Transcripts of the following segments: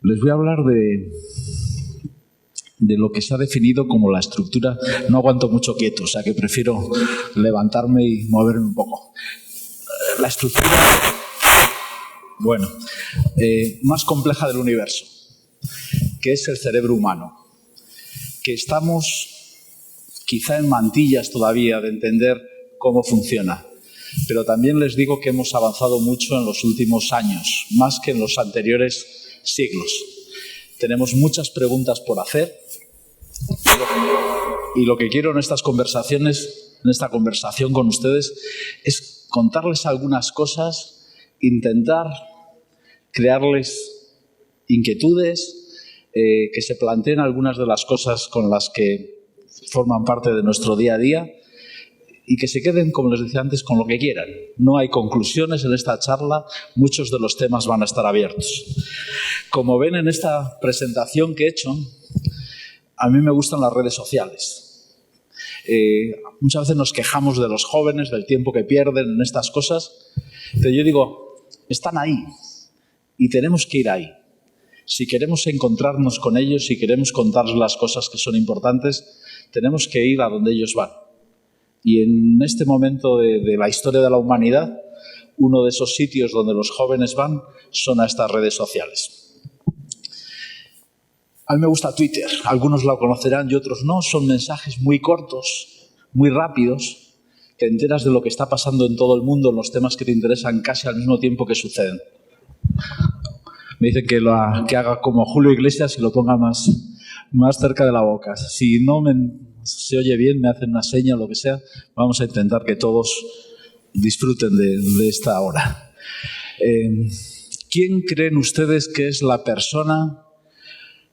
Les voy a hablar de lo que se ha definido como la estructura. No aguanto mucho quieto, o sea que prefiero levantarme y moverme un poco. La estructura, más compleja del universo, que es el cerebro humano, que estamos quizá en mantillas todavía de entender cómo funciona. Pero también les digo que hemos avanzado mucho en los últimos años, más que en los anteriores siglos. Tenemos muchas preguntas por hacer y lo que quiero en estas conversaciones, en esta conversación con ustedes, es contarles algunas cosas, intentar crearles inquietudes, que se planteen algunas de las cosas con las que forman parte de nuestro día a día y que se queden, como les decía antes, con lo que quieran. No hay conclusiones en esta charla, muchos de los temas van a estar abiertos. Como ven en esta presentación que he hecho, a mí me gustan las redes sociales. Muchas veces nos quejamos de los jóvenes, del tiempo que pierden en estas cosas, pero yo digo, están ahí y tenemos que ir ahí. Si queremos encontrarnos con ellos, si queremos contarles las cosas que son importantes, tenemos que ir a donde ellos van. Y en este momento de la historia de la humanidad, uno de esos sitios donde los jóvenes van son a estas redes sociales. A mí me gusta Twitter, algunos lo conocerán y otros no. Son mensajes muy cortos, muy rápidos. Te enteras de lo que está pasando en todo el mundo, en los temas que te interesan casi al mismo tiempo que suceden. Me dicen que haga como Julio Iglesias y lo ponga más cerca de la boca. Si no se oye bien, me hacen una seña o lo que sea, vamos a intentar que todos disfruten de esta hora. ¿Quién creen ustedes que es la persona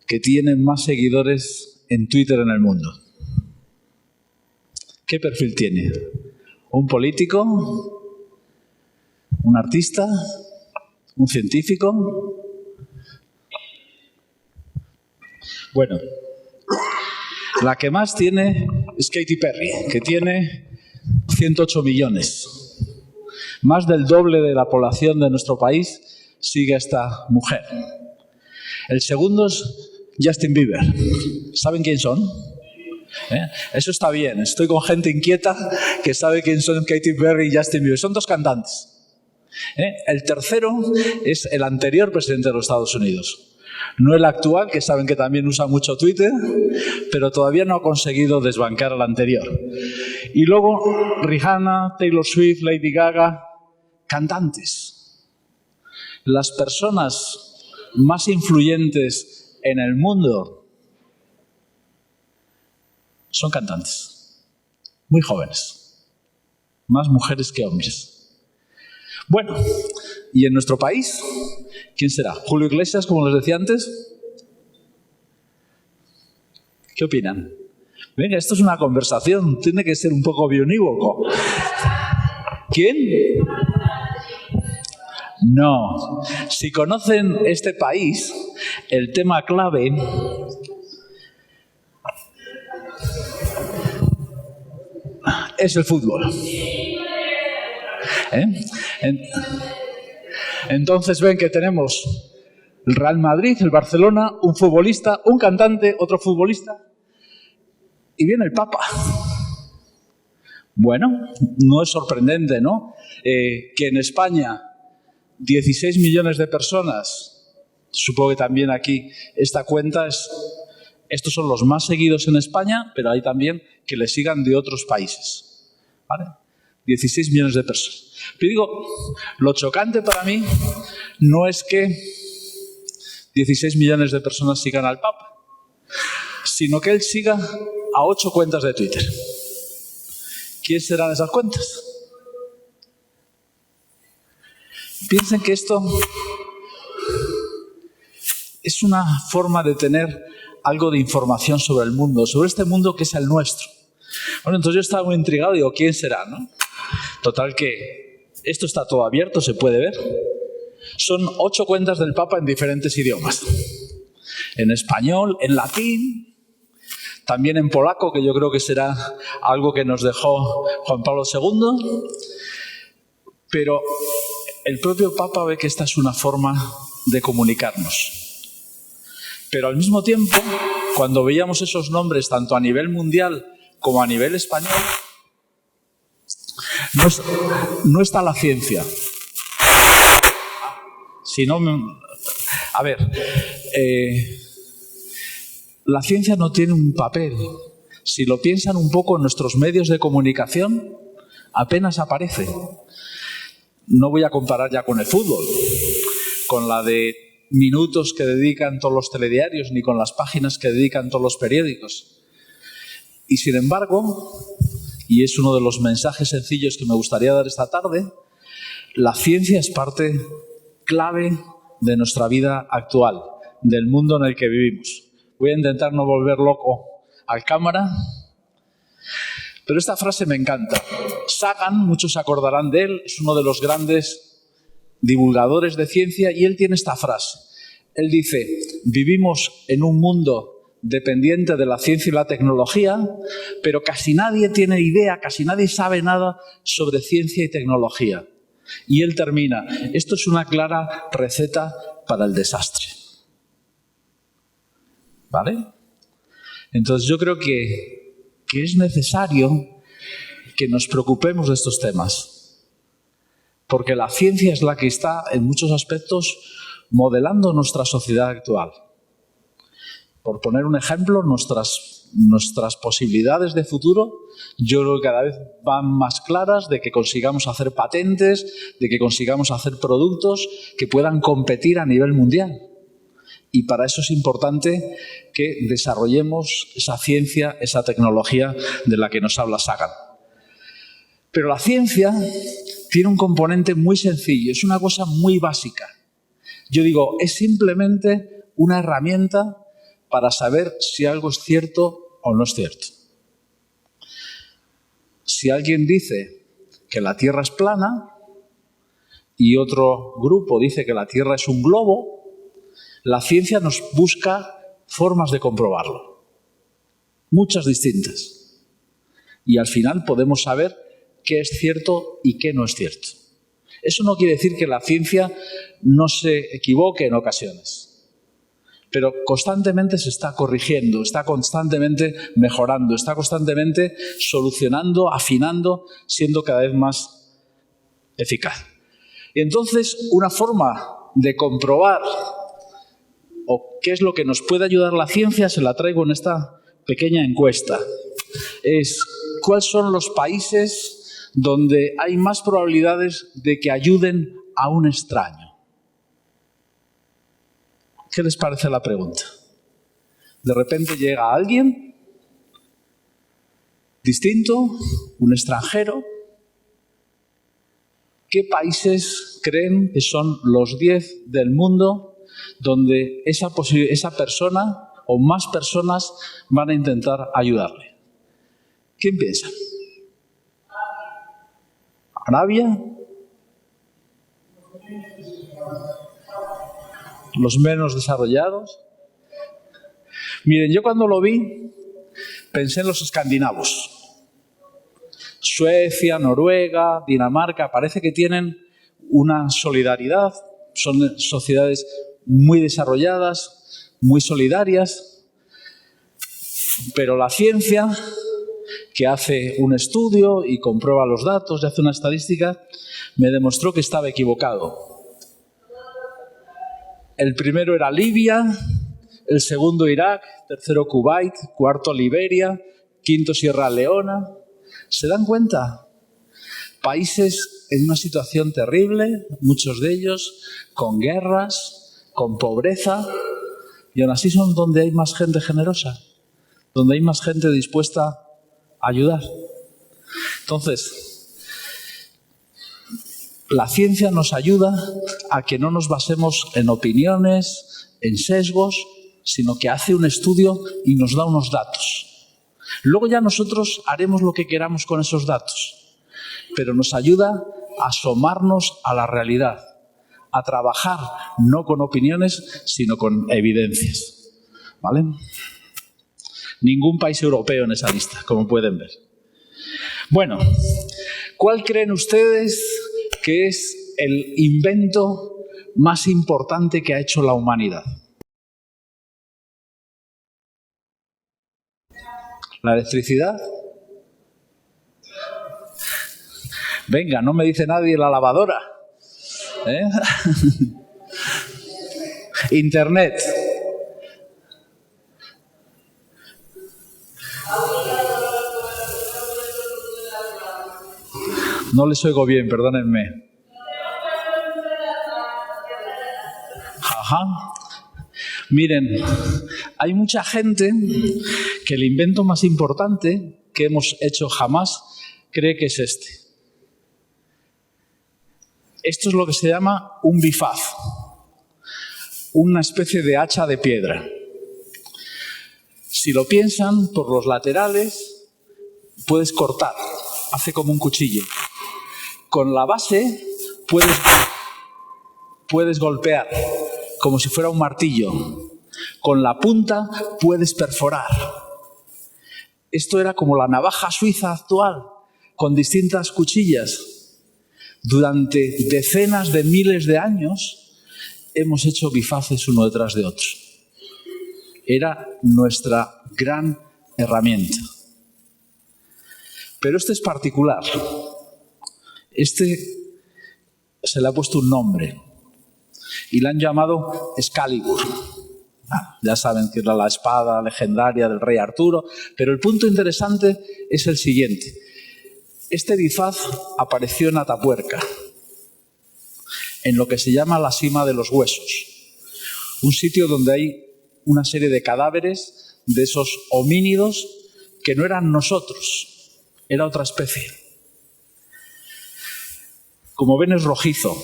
que tiene más seguidores en Twitter en el mundo? ¿Qué perfil tiene? ¿Un político? ¿Un artista? ¿Un científico? Bueno, la que más tiene es Katy Perry, que tiene 108 millones. Más del doble de la población de nuestro país sigue a esta mujer. El segundo es Justin Bieber. ¿Saben quién son? Eso está bien. Estoy con gente inquieta que sabe quién son Katy Perry y Justin Bieber. Son dos cantantes. El tercero es el anterior presidente de los Estados Unidos. No el actual, que saben que también usa mucho Twitter, pero todavía no ha conseguido desbancar al anterior. Y luego Rihanna, Taylor Swift, Lady Gaga, cantantes. Las personas más influyentes en el mundo son cantantes, muy jóvenes, más mujeres que hombres. Bueno, y en nuestro país, ¿quién será? ¿Julio Iglesias, como les decía antes? ¿Qué opinan? Venga, esto es una conversación, tiene que ser un poco bionívoco. ¿Quién? No. Si conocen este país, el tema clave es el fútbol. Entonces ven que tenemos el Real Madrid, el Barcelona, un futbolista, un cantante, otro futbolista, y viene el Papa. Bueno, no es sorprendente, ¿no? Que en España 16 millones de personas, supongo que también aquí esta cuenta estos son los más seguidos en España, pero hay también que le sigan de otros países, ¿vale? 16 millones de personas. Pero digo, lo chocante para mí no es que 16 millones de personas sigan al Papa, sino que él siga a 8 cuentas de Twitter. ¿Quién serán esas cuentas? Piensen que esto es una forma de tener algo de información sobre el mundo, sobre este mundo que es el nuestro. Bueno, entonces yo estaba muy intrigado y digo, ¿quién será, no? Total que esto está todo abierto, se puede ver. Son 8 cuentas del Papa en diferentes idiomas. En español, en latín, también en polaco, que yo creo que será algo que nos dejó Juan Pablo II. Pero el propio Papa ve que esta es una forma de comunicarnos. Pero al mismo tiempo, cuando veíamos esos nombres tanto a nivel mundial como a nivel español, no está la ciencia. A ver, la ciencia no tiene un papel. Si lo piensan un poco en nuestros medios de comunicación, apenas aparece. No voy a comparar ya con el fútbol, con la de minutos que dedican todos los telediarios, ni con las páginas que dedican todos los periódicos. Y sin embargo, y es uno de los mensajes sencillos que me gustaría dar esta tarde, la ciencia es parte clave de nuestra vida actual, del mundo en el que vivimos. Voy a intentar no volver loco al cámara, pero esta frase me encanta. Sagan, muchos se acordarán de él, es uno de los grandes divulgadores de ciencia, y él tiene esta frase. Él dice: vivimos en un mundo dependiente de la ciencia y la tecnología, pero casi nadie tiene idea, casi nadie sabe nada sobre ciencia y tecnología. Y él termina: esto es una clara receta para el desastre. ¿Vale? Entonces yo creo que es necesario que nos preocupemos de estos temas, porque la ciencia es la que está en muchos aspectos modelando nuestra sociedad actual. Por poner un ejemplo, nuestras posibilidades de futuro, yo creo que cada vez van más claras de que consigamos hacer patentes, de que consigamos hacer productos que puedan competir a nivel mundial. Y para eso es importante que desarrollemos esa ciencia, esa tecnología de la que nos habla Sagan. Pero la ciencia tiene un componente muy sencillo, es una cosa muy básica. Yo digo, es simplemente una herramienta para saber si algo es cierto o no es cierto. Si alguien dice que la Tierra es plana y otro grupo dice que la Tierra es un globo, la ciencia nos busca formas de comprobarlo, muchas distintas. Y al final podemos saber qué es cierto y qué no es cierto. Eso no quiere decir que la ciencia no se equivoque en ocasiones, pero constantemente se está corrigiendo, está constantemente mejorando, está constantemente solucionando, afinando, siendo cada vez más eficaz. Y entonces, una forma de comprobar o qué es lo que nos puede ayudar la ciencia, se la traigo en esta pequeña encuesta. Es: ¿cuáles son los países donde hay más probabilidades de que ayuden a un extraño? ¿Qué les parece la pregunta? De repente llega alguien distinto, un extranjero. ¿Qué países creen que son los 10 del mundo donde esa persona o más personas van a intentar ayudarle? ¿Quién piensa? ¿Arabia? ¿Los menos desarrollados? Miren, yo cuando lo vi pensé en los escandinavos. Suecia, Noruega, Dinamarca, parece que tienen una solidaridad, son sociedades muy desarrolladas, muy solidarias, pero la ciencia, que hace un estudio y comprueba los datos y hace una estadística, me demostró que estaba equivocado. El primero era Libia, el segundo Irak, tercero Kuwait, cuarto Liberia, quinto Sierra Leona. ¿Se dan cuenta? Países en una situación terrible, muchos de ellos con guerras, con pobreza, y aún así son donde hay más gente generosa, donde hay más gente dispuesta a ayudar. Entonces, la ciencia nos ayuda a que no nos basemos en opiniones, en sesgos, sino que hace un estudio y nos da unos datos. Luego ya nosotros haremos lo que queramos con esos datos, pero nos ayuda a asomarnos a la realidad, a trabajar no con opiniones, sino con evidencias. ¿Vale? Ningún país europeo en esa lista, como pueden ver. Bueno, ¿cuál creen ustedes que es el invento más importante que ha hecho la humanidad? ¿La electricidad? Venga, no me dice nadie la lavadora. Internet. No les oigo bien, perdónenme. Ajá. Miren, hay mucha gente que el invento más importante que hemos hecho jamás cree que es este. Esto es lo que se llama un bifaz, una especie de hacha de piedra. Si lo piensan, por los laterales puedes cortar, hace como un cuchillo. Con la base puedes golpear, como si fuera un martillo. Con la punta puedes perforar. Esto era como la navaja suiza actual, con distintas cuchillas. Durante decenas de miles de años hemos hecho bifaces uno detrás de otro. Era nuestra gran herramienta. Pero este es particular. Este se le ha puesto un nombre y le han llamado Excalibur. Ya saben que era la espada legendaria del rey Arturo, pero el punto interesante es el siguiente. Este bifaz apareció en Atapuerca, en lo que se llama la Sima de los Huesos, un sitio donde hay una serie de cadáveres de esos homínidos que no eran nosotros, era otra especie. Como ven, es rojizo.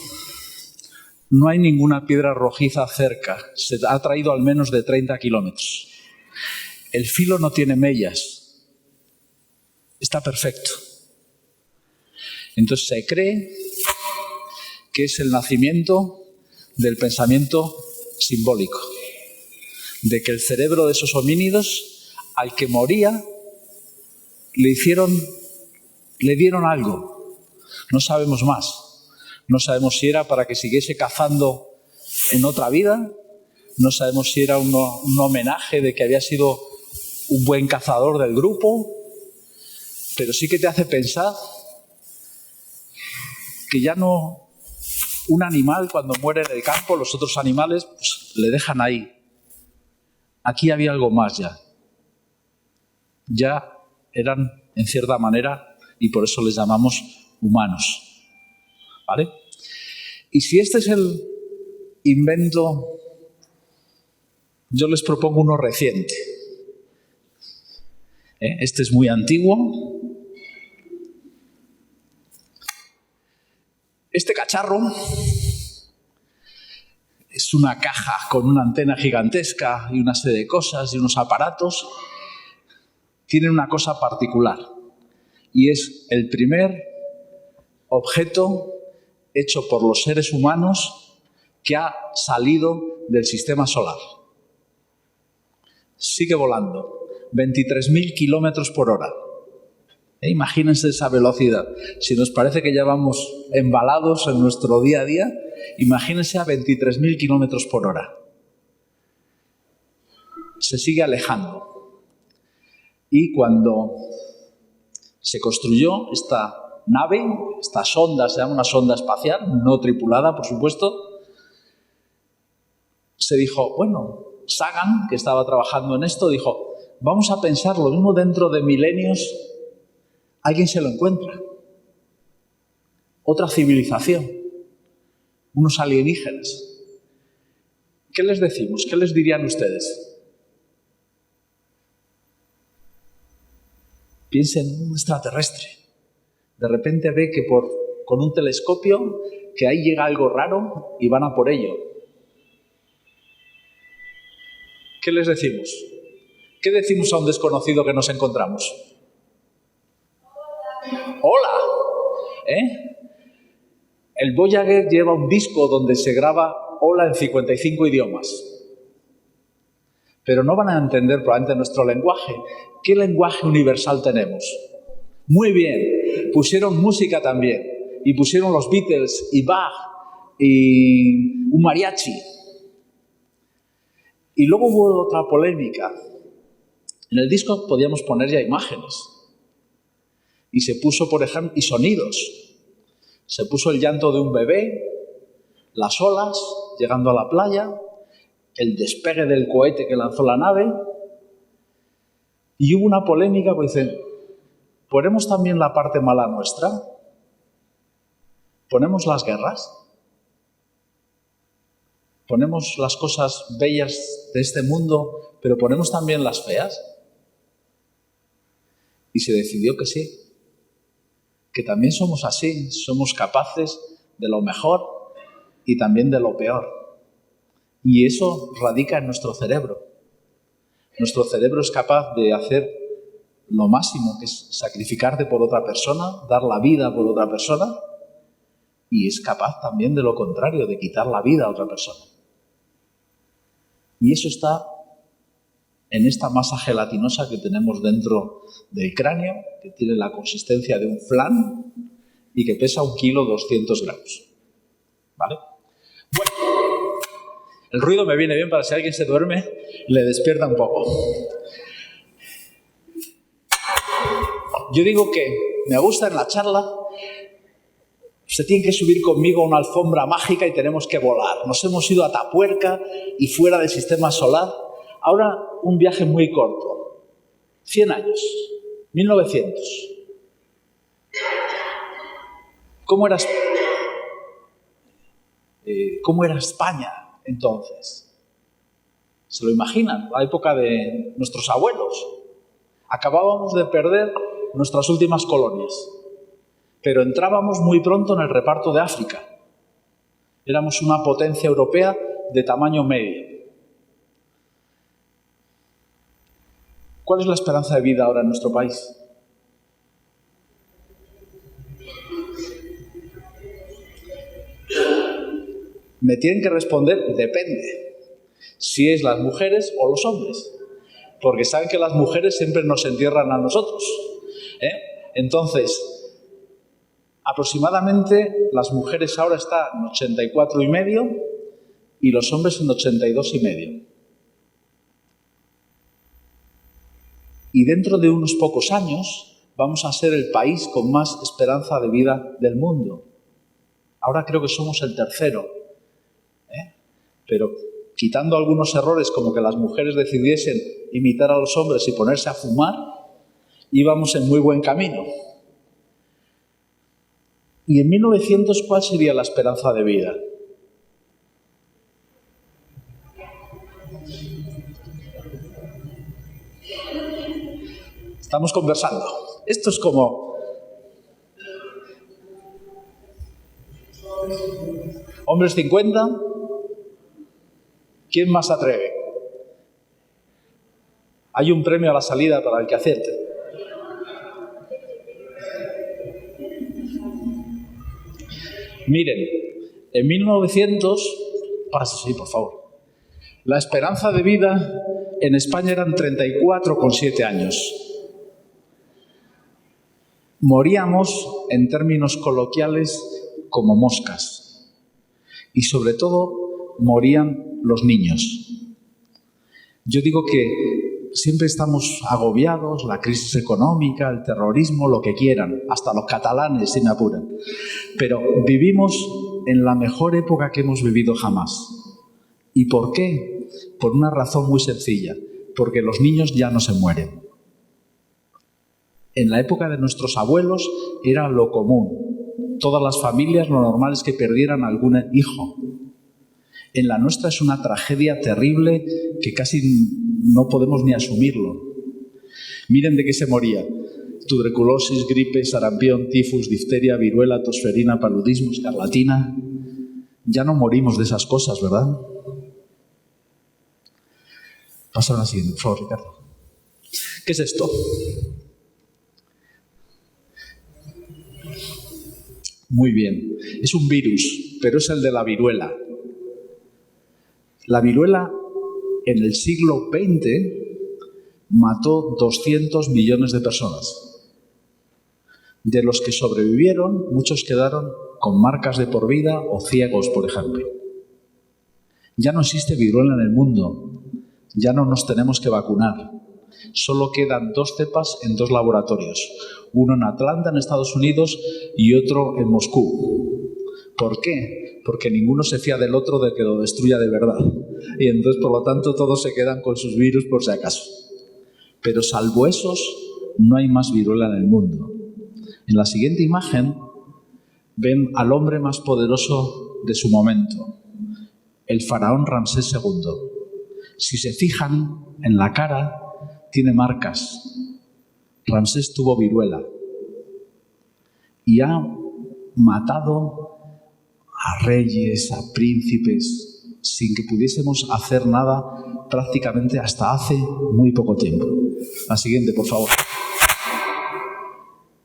No hay ninguna piedra rojiza cerca. Se ha traído al menos de 30 kilómetros. El filo no tiene mellas. Está perfecto. Entonces se cree que es el nacimiento del pensamiento simbólico, de que el cerebro de esos homínidos, al que moría, le dieron algo. No sabemos más. No sabemos si era para que siguiese cazando en otra vida. No sabemos si era un homenaje de que había sido un buen cazador del grupo. Pero sí que te hace pensar que ya no... Un animal cuando muere en el campo, los otros animales pues, le dejan ahí. Aquí había algo más ya. Ya eran, en cierta manera, y por eso les llamamos humanos. ¿Vale? Y si este es el invento, yo les propongo uno reciente. Este es muy antiguo. Este cacharro es una caja con una antena gigantesca y una serie de cosas y unos aparatos. Tiene una cosa particular y es el primer objeto hecho por los seres humanos que ha salido del sistema solar. Sigue volando, 23.000 kilómetros por hora. Imagínense esa velocidad. Si nos parece que ya vamos embalados en nuestro día a día, imagínense a 23.000 kilómetros por hora. Se sigue alejando. Y cuando se construyó esta nave, esta sonda, se llama una sonda espacial, no tripulada, por supuesto, se dijo, bueno, Sagan, que estaba trabajando en esto, dijo, vamos a pensar lo mismo dentro de milenios. Alguien se lo encuentra. Otra civilización. Unos alienígenas. ¿Qué les decimos? ¿Qué les dirían ustedes? Piensen en un extraterrestre. De repente ve que con un telescopio que ahí llega algo raro y van a por ello. ¿Qué les decimos? ¿Qué decimos a un desconocido que nos encontramos? ¡Hola! El Voyager lleva un disco donde se graba hola en 55 idiomas. Pero no van a entender probablemente nuestro lenguaje. ¿Qué lenguaje universal tenemos? Muy bien, pusieron música también. Y pusieron los Beatles y Bach y un mariachi. Y luego hubo otra polémica. En el disco podíamos poner ya imágenes. Y se puso, por ejemplo, y sonidos. Se puso el llanto de un bebé, las olas llegando a la playa, el despegue del cohete que lanzó la nave. Y hubo una polémica, pues dicen, ¿ponemos también la parte mala nuestra? ¿Ponemos las guerras? ¿Ponemos las cosas bellas de este mundo, pero ponemos también las feas? Y se decidió que sí, que también somos así, somos capaces de lo mejor y también de lo peor. Y eso radica en nuestro cerebro. Nuestro cerebro es capaz de hacer lo máximo, que es sacrificarte por otra persona, dar la vida por otra persona, y es capaz también de lo contrario, de quitar la vida a otra persona. Y eso está en esta masa gelatinosa que tenemos dentro del cráneo, que tiene la consistencia de un flan y que pesa 1 kilo 200 gramos. ¿Vale? Bueno, el ruido me viene bien para si alguien se duerme, le despierta un poco. Yo digo que me gusta en la charla, se tiene que subir conmigo a una alfombra mágica y tenemos que volar. Nos hemos ido a Atapuerca y fuera del sistema solar. Ahora un viaje muy corto. 100 años. 1900. ¿Cómo era España entonces? ¿Se lo imaginan? La época de nuestros abuelos. Acabábamos de perder nuestras últimas colonias. Pero entrábamos muy pronto en el reparto de África. Éramos una potencia europea de tamaño medio. ¿Cuál es la esperanza de vida ahora en nuestro país? Me tienen que responder, depende. Si es las mujeres o los hombres. Porque saben que las mujeres siempre nos entierran a nosotros. Entonces, aproximadamente las mujeres ahora están en 84,5 y los hombres en 82,5. Y dentro de unos pocos años vamos a ser el país con más esperanza de vida del mundo. Ahora creo que somos el tercero. Pero quitando algunos errores como que las mujeres decidiesen imitar a los hombres y ponerse a fumar, íbamos en muy buen camino. ¿Y en 1900 cuál sería la esperanza de vida? Estamos conversando. Esto es como... Hombres 50. ¿Quién más se atreve? Hay un premio a la salida para el que acierte. Miren, en 1900, pasa así, por favor, la esperanza de vida en España eran 34,7 años. Moríamos, en términos coloquiales, como moscas. Y sobre todo, morían los niños. Yo digo que siempre estamos agobiados, la crisis económica, el terrorismo, lo que quieran, hasta los catalanes si me apuran. Pero vivimos en la mejor época que hemos vivido jamás. ¿Y por qué? Por una razón muy sencilla, porque los niños ya no se mueren. En la época de nuestros abuelos era lo común. Todas las familias, lo normal es que perdieran algún hijo. En la nuestra es una tragedia terrible que casi no podemos ni asumirlo. Miren de qué se moría. Tuberculosis, gripe, sarampión, tifus, difteria, viruela, tosferina, paludismo, escarlatina. Ya no morimos de esas cosas, ¿verdad? Pasa a la siguiente, por favor, Ricardo. ¿Qué es esto? Muy bien. Es un virus, pero es el de la viruela. La viruela en el siglo XX mató 200 millones de personas. De los que sobrevivieron, muchos quedaron con marcas de por vida o ciegos, por ejemplo. Ya no existe viruela en el mundo. Ya no nos tenemos que vacunar. Solo quedan 2 cepas en 2 laboratorios, uno en Atlanta, en Estados Unidos, y otro en Moscú. ¿Por qué? Porque ninguno se fía del otro de que lo destruya de verdad. Y entonces, por lo tanto, todos se quedan con sus virus por si acaso. Pero salvo esos, no hay más viruela en el mundo. En la siguiente imagen ven al hombre más poderoso de su momento, el faraón Ramsés II. Si se fijan en la cara, tiene marcas. Ramsés tuvo viruela y ha matado a reyes, a príncipes, sin que pudiésemos hacer nada prácticamente hasta hace muy poco tiempo. La siguiente, por favor.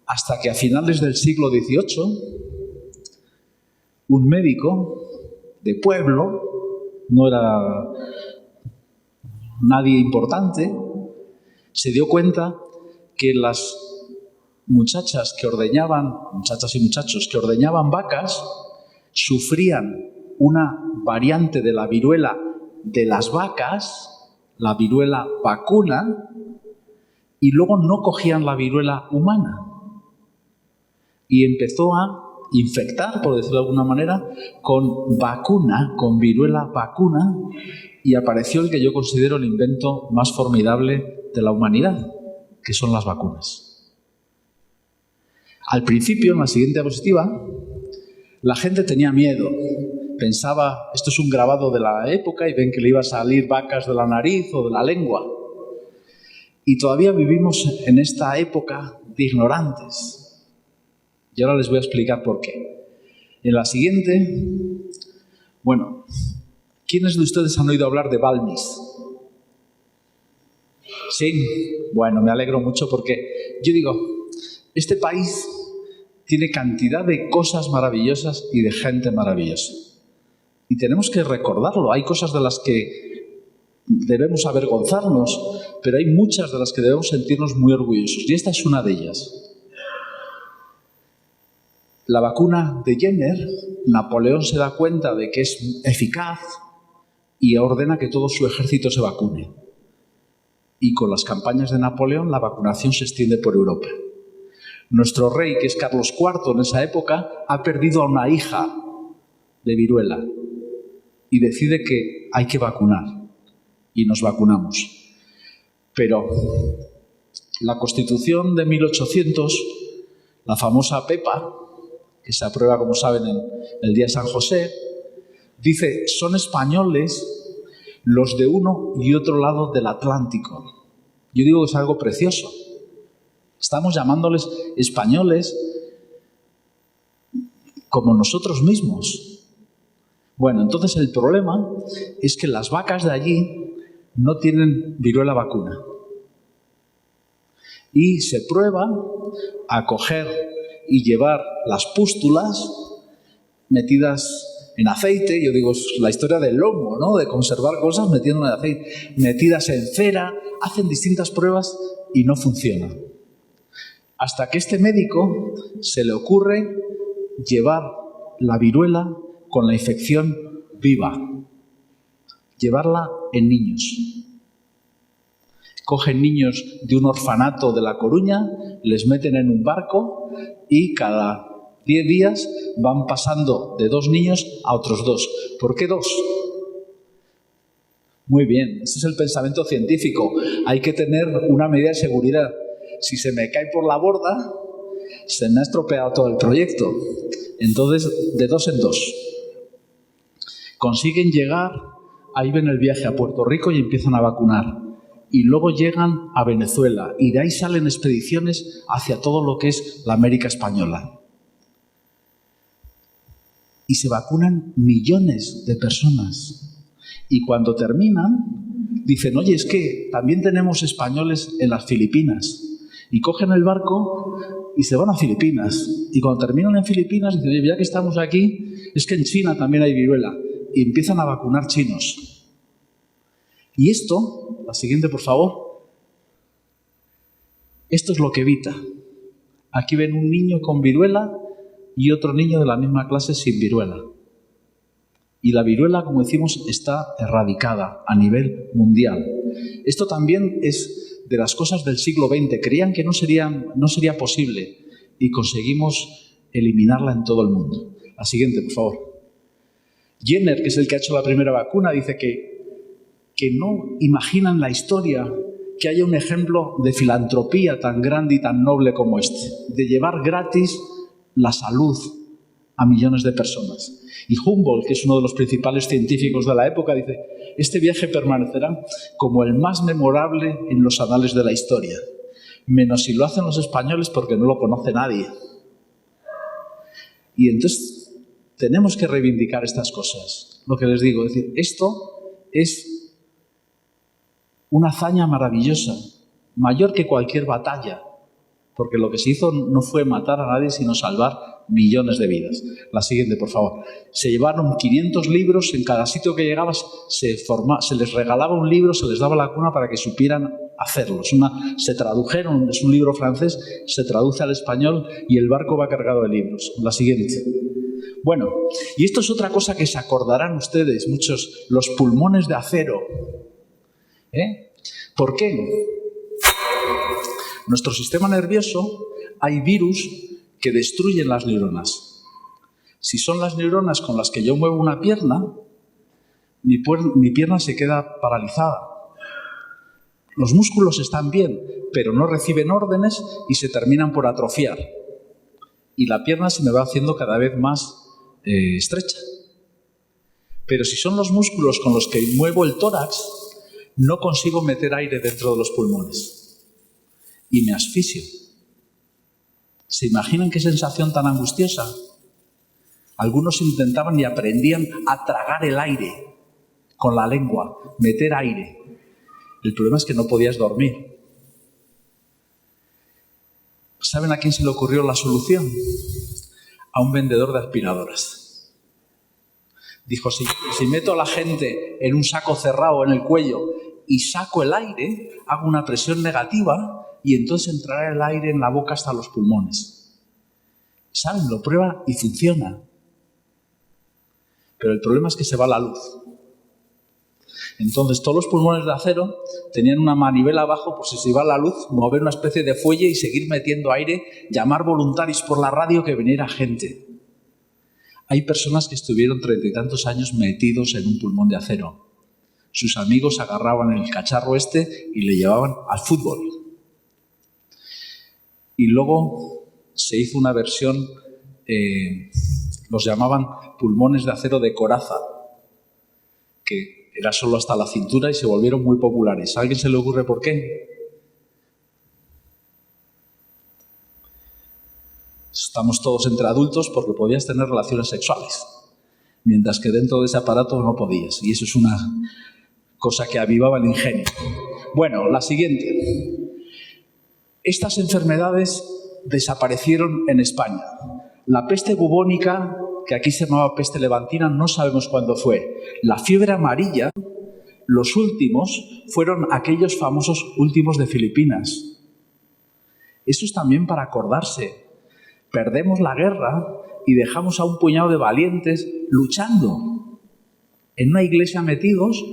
Hasta que a finales del siglo XVIII, un médico de pueblo, no era nadie importante, se dio cuenta que las muchachas y muchachos que ordeñaban vacas, sufrían una variante de la viruela de las vacas, la viruela vacuna, y luego no cogían la viruela humana. Y empezó a infectar, por decirlo de alguna manera, con vacuna, con viruela vacuna, y apareció el que yo considero el invento más formidable de la humanidad, que son las vacunas. Al principio, en la siguiente diapositiva, la gente tenía miedo. Pensaba, esto es un grabado de la época y ven que le iba a salir vacas de la nariz o de la lengua. Y todavía vivimos en esta época de ignorantes. Y ahora les voy a explicar por qué. En la siguiente, bueno, ¿quiénes de ustedes han oído hablar de Balmis? Sí, bueno, me alegro mucho porque yo digo, este país tiene cantidad de cosas maravillosas y de gente maravillosa. Y tenemos que recordarlo. Hay cosas de las que debemos avergonzarnos, pero hay muchas de las que debemos sentirnos muy orgullosos. Y esta es una de ellas. La vacuna de Jenner, Napoleón se da cuenta de que es eficaz y ordena que todo su ejército se vacune. Y con las campañas de Napoleón, la vacunación se extiende por Europa. Nuestro rey, que es Carlos IV en esa época, ha perdido a una hija de viruela y decide que hay que vacunar. Y nos vacunamos. Pero la Constitución de 1800, la famosa PEPA, que se aprueba, como saben, en el día de San José, dice, son españoles los de uno y otro lado del Atlántico. Yo digo que es algo precioso. Estamos llamándoles españoles como nosotros mismos. Bueno, entonces el problema es que las vacas de allí no tienen viruela vacuna. Y se prueba a coger y llevar las pústulas metidas en aceite, yo digo, es la historia del lomo, ¿no? De conservar cosas metiendo en aceite, metidas en cera, hacen distintas pruebas y no funciona. Hasta que este médico se le ocurre llevar la viruela con la infección viva, llevarla en niños. Cogen niños de un orfanato de La Coruña, les meten en un barco y cada 10 días van pasando de 2 niños a otros 2. ¿Por qué 2? Muy bien, ese es el pensamiento científico. Hay que tener una medida de seguridad. Si se me cae por la borda, se me ha estropeado todo el proyecto. Entonces, de 2 en 2. Consiguen llegar, ahí ven el viaje a Puerto Rico y empiezan a vacunar. Y luego llegan a Venezuela y de ahí salen expediciones hacia todo lo que es la América española. Y se vacunan millones de personas. Y cuando terminan, dicen, oye, es que también tenemos españoles en las Filipinas. Y cogen el barco y se van a Filipinas. Y cuando terminan en Filipinas, dicen, oye, ya que estamos aquí, es que en China también hay viruela. Y empiezan a vacunar chinos. Y esto, la siguiente por favor, esto es lo que evita. Aquí ven un niño con viruela y otro niño de la misma clase sin viruela. Y la viruela, como decimos, está erradicada a nivel mundial. Esto también es de las cosas del siglo XX. Creían que no sería posible y conseguimos eliminarla en todo el mundo. La siguiente, por favor. Jenner, que es el que ha hecho la primera vacuna, dice que no imaginan la historia que haya un ejemplo de filantropía tan grande y tan noble como este, de llevar gratis la salud a millones de personas. Y Humboldt, que es uno de los principales científicos de la época, dice: este viaje permanecerá como el más memorable en los anales de la historia, menos si lo hacen los españoles porque no lo conoce nadie. Y entonces tenemos que reivindicar estas cosas. Lo que les digo, es decir, esto es una hazaña maravillosa, mayor que cualquier batalla, porque lo que se hizo no fue matar a nadie, sino salvar millones de vidas. La siguiente, por favor. Se llevaron 500 libros, en cada sitio que llegabas se les regalaba un libro, se les daba la cuna para que supieran hacerlo. Se tradujeron, es un libro francés, se traduce al español y el barco va cargado de libros. La siguiente. Bueno, y esto es otra cosa que se acordarán ustedes, muchos, los pulmones de acero. ¿Por qué? Nuestro sistema nervioso, hay virus que destruyen las neuronas. Si son las neuronas con las que yo muevo una pierna, mi pierna se queda paralizada. Los músculos están bien, pero no reciben órdenes y se terminan por atrofiar. Y la pierna se me va haciendo cada vez más estrecha. Pero si son los músculos con los que muevo el tórax, no consigo meter aire dentro de los pulmones y me asfixio. ¿Se imaginan qué sensación tan angustiosa? Algunos intentaban y aprendían a tragar el aire con la lengua, meter aire. El problema es que no podías dormir. ¿Saben a quién se le ocurrió la solución? A un vendedor de aspiradoras. Dijo: si meto a la gente en un saco cerrado en el cuello y saco el aire, hago una presión negativa y entonces entrará el aire en la boca hasta los pulmones. ¿Saben? Lo prueba y funciona. Pero el problema es que se va la luz. Entonces todos los pulmones de acero tenían una manivela abajo por si se iba la luz, mover una especie de fuelle y seguir metiendo aire, llamar voluntarios por la radio que viniera gente. Hay personas que estuvieron 30 y tantos años metidos en un pulmón de acero. Sus amigos agarraban el cacharro y le llevaban al fútbol. Y luego se hizo una versión, los llamaban pulmones de acero de coraza, que era solo hasta la cintura y se volvieron muy populares. ¿A alguien se le ocurre por qué? Estamos todos entre adultos porque podías tener relaciones sexuales, mientras que dentro de ese aparato no podías. Y eso es una cosa que avivaba el ingenio. Bueno, la siguiente. Estas enfermedades desaparecieron en España. La peste bubónica, que aquí se llamaba peste levantina, no sabemos cuándo fue. La fiebre amarilla, los últimos, fueron aquellos famosos últimos de Filipinas. Eso es también para acordarse. Perdemos la guerra y dejamos a un puñado de valientes luchando en una iglesia metidos,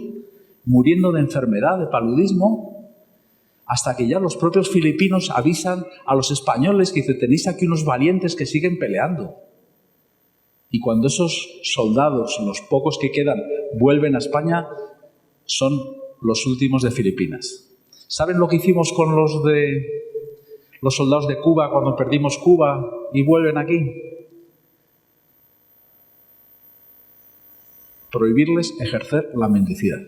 muriendo de enfermedad, de paludismo, hasta que ya los propios filipinos avisan a los españoles que dicen: tenéis aquí unos valientes que siguen peleando. Y cuando esos soldados, los pocos que quedan, vuelven a España, son los últimos de Filipinas. ¿Saben lo que hicimos con los soldados de Cuba cuando perdimos Cuba y vuelven aquí? Prohibirles ejercer la mendicidad.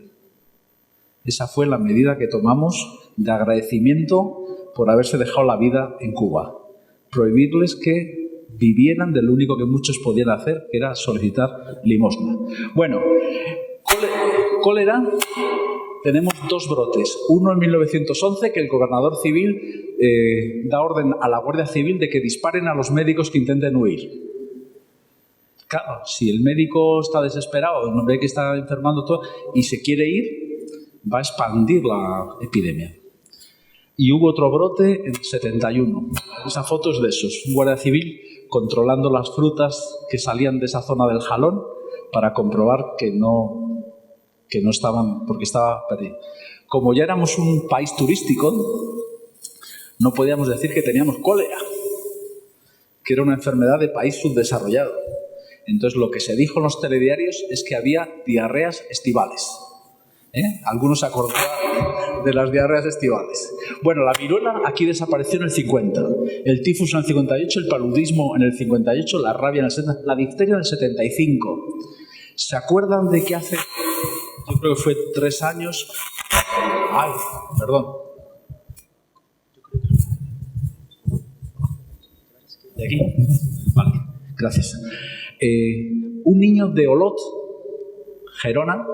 Esa fue la medida que tomamos de agradecimiento por haberse dejado la vida en Cuba. Prohibirles que vivieran de lo único que muchos podían hacer, que era solicitar limosna. Bueno, cólera, tenemos dos brotes. Uno en 1911, que el gobernador civil da orden a la Guardia Civil de que disparen a los médicos que intenten huir. Claro, si el médico está desesperado, ve que está enfermando todo y se quiere ir, va a expandir la epidemia. Y hubo otro brote en 71. Esa foto es de esos. Un guardia civil controlando las frutas que salían de esa zona del Jalón para comprobar que no estaban, porque estaba perdido. Como ya éramos un país turístico, no podíamos decir que teníamos cólera, que era una enfermedad de país subdesarrollado. Entonces lo que se dijo en los telediarios es que había diarreas estivales. Algunos se acordarán de las diarreas estivales. Bueno, la viruela aquí desapareció en el 50, el tifus en el 58, el paludismo en el 58, la rabia en el 70, la difteria en el 75. ¿Se acuerdan de que hace, yo creo que fue 3 años? Ay, perdón. ¿De aquí? Vale, gracias. Un niño de Olot, Gerona,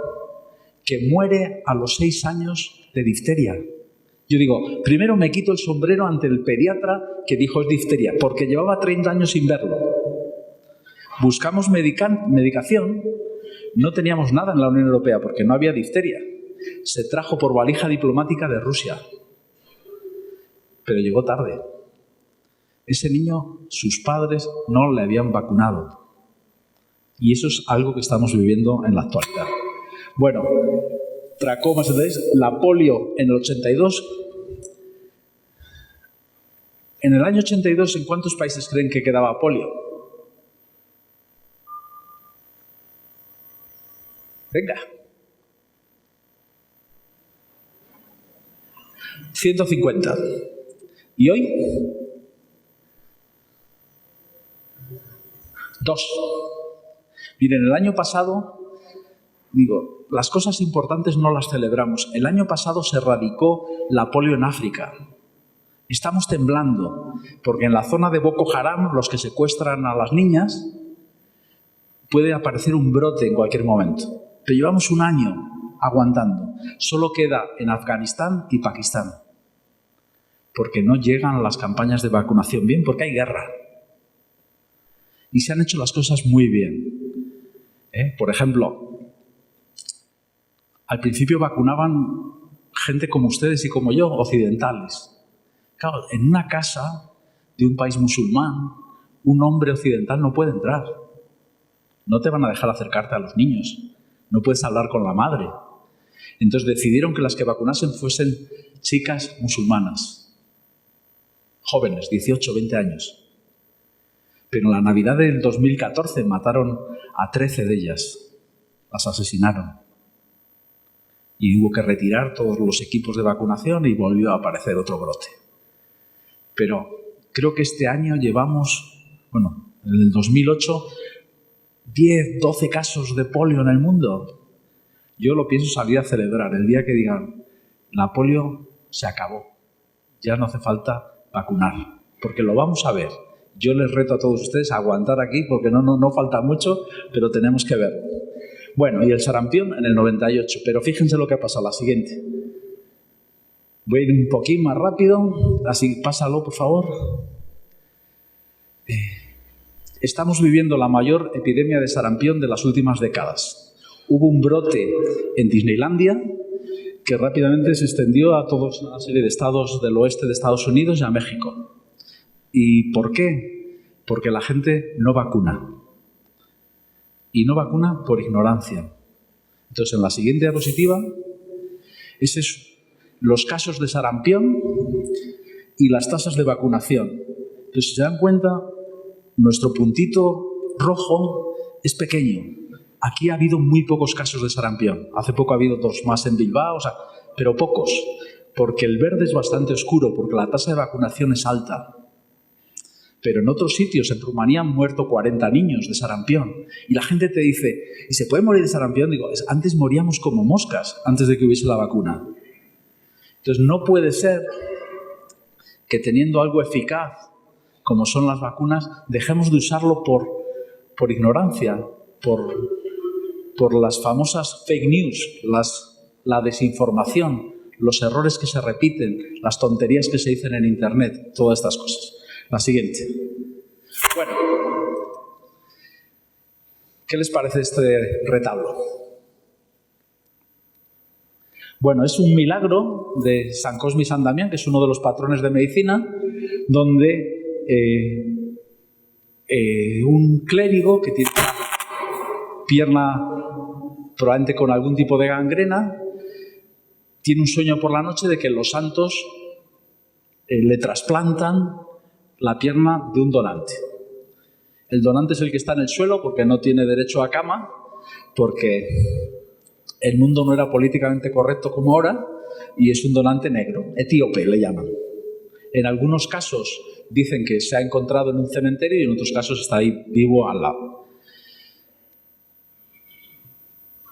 que muere a los 6 años de difteria. Yo digo, primero me quito el sombrero ante el pediatra que dijo es difteria, porque llevaba 30 años sin verlo. Buscamos medicación, no teníamos nada en la Unión Europea porque no había difteria. Se trajo por valija diplomática de Rusia, pero llegó tarde. Ese niño, sus padres no le habían vacunado. Y eso es algo que estamos viviendo en la actualidad. Bueno, tracomas, entonces, la polio en el 82. En el año 82, ¿en cuántos países creen que quedaba polio? Venga. 150. ¿Y hoy? 2. Miren, el año pasado, digo, las cosas importantes no las celebramos. El año pasado se erradicó la polio en África. Estamos temblando, porque en la zona de Boko Haram, los que secuestran a las niñas, puede aparecer un brote en cualquier momento. Pero llevamos un año aguantando. Solo queda en Afganistán y Pakistán. Porque no llegan las campañas de vacunación bien, porque hay guerra. Y se han hecho las cosas muy bien. Por ejemplo, al principio vacunaban gente como ustedes y como yo, occidentales. Claro, en una casa de un país musulmán, un hombre occidental no puede entrar. No te van a dejar acercarte a los niños. No puedes hablar con la madre. Entonces decidieron que las que vacunasen fuesen chicas musulmanas, jóvenes, 18, 20 años. Pero en la Navidad del 2014 mataron a 13 de ellas. Las asesinaron. Y hubo que retirar todos los equipos de vacunación y volvió a aparecer otro brote. Pero creo que este año llevamos, en el 2008, 10, 12 casos de polio en el mundo. Yo lo pienso salir a celebrar el día que digan, la polio se acabó. Ya no hace falta vacunar, porque lo vamos a ver. Yo les reto a todos ustedes a aguantar aquí porque no falta mucho, pero tenemos que verlo. Bueno, y el sarampión en el 98, pero fíjense lo que ha pasado, la siguiente. Voy a ir un poquín más rápido, así pásalo por favor. Estamos viviendo la mayor epidemia de sarampión de las últimas décadas. Hubo un brote en Disneylandia que rápidamente se extendió a toda una serie de estados del oeste de Estados Unidos y a México. ¿Y por qué? Porque la gente no vacuna. Y no vacuna por ignorancia. Entonces, en la siguiente diapositiva, ese es los casos de sarampión y las tasas de vacunación. Entonces, si se dan cuenta, nuestro puntito rojo es pequeño. Aquí ha habido muy pocos casos de sarampión. Hace poco ha habido 2 más en Bilbao, pero pocos. Porque el verde es bastante oscuro, porque la tasa de vacunación es alta. Pero en otros sitios, en Rumanía, han muerto 40 niños de sarampión. Y la gente te dice, ¿y se puede morir de sarampión? Digo, antes moríamos como moscas, antes de que hubiese la vacuna. Entonces, no puede ser que teniendo algo eficaz, como son las vacunas, dejemos de usarlo por ignorancia, por las famosas fake news, la desinformación, los errores que se repiten, las tonterías que se dicen en Internet, todas estas cosas. La siguiente. Bueno, ¿qué les parece este retablo? Bueno, es un milagro de San Cosme y San Damián, que es uno de los patrones de medicina, donde un clérigo que tiene una pierna probablemente con algún tipo de gangrena, tiene un sueño por la noche de que los santos le trasplantan la pierna de un donante. El donante es el que está en el suelo porque no tiene derecho a cama, porque el mundo no era políticamente correcto como ahora, y es un donante negro, etíope le llaman. En algunos casos dicen que se ha encontrado en un cementerio y en otros casos está ahí vivo al lado.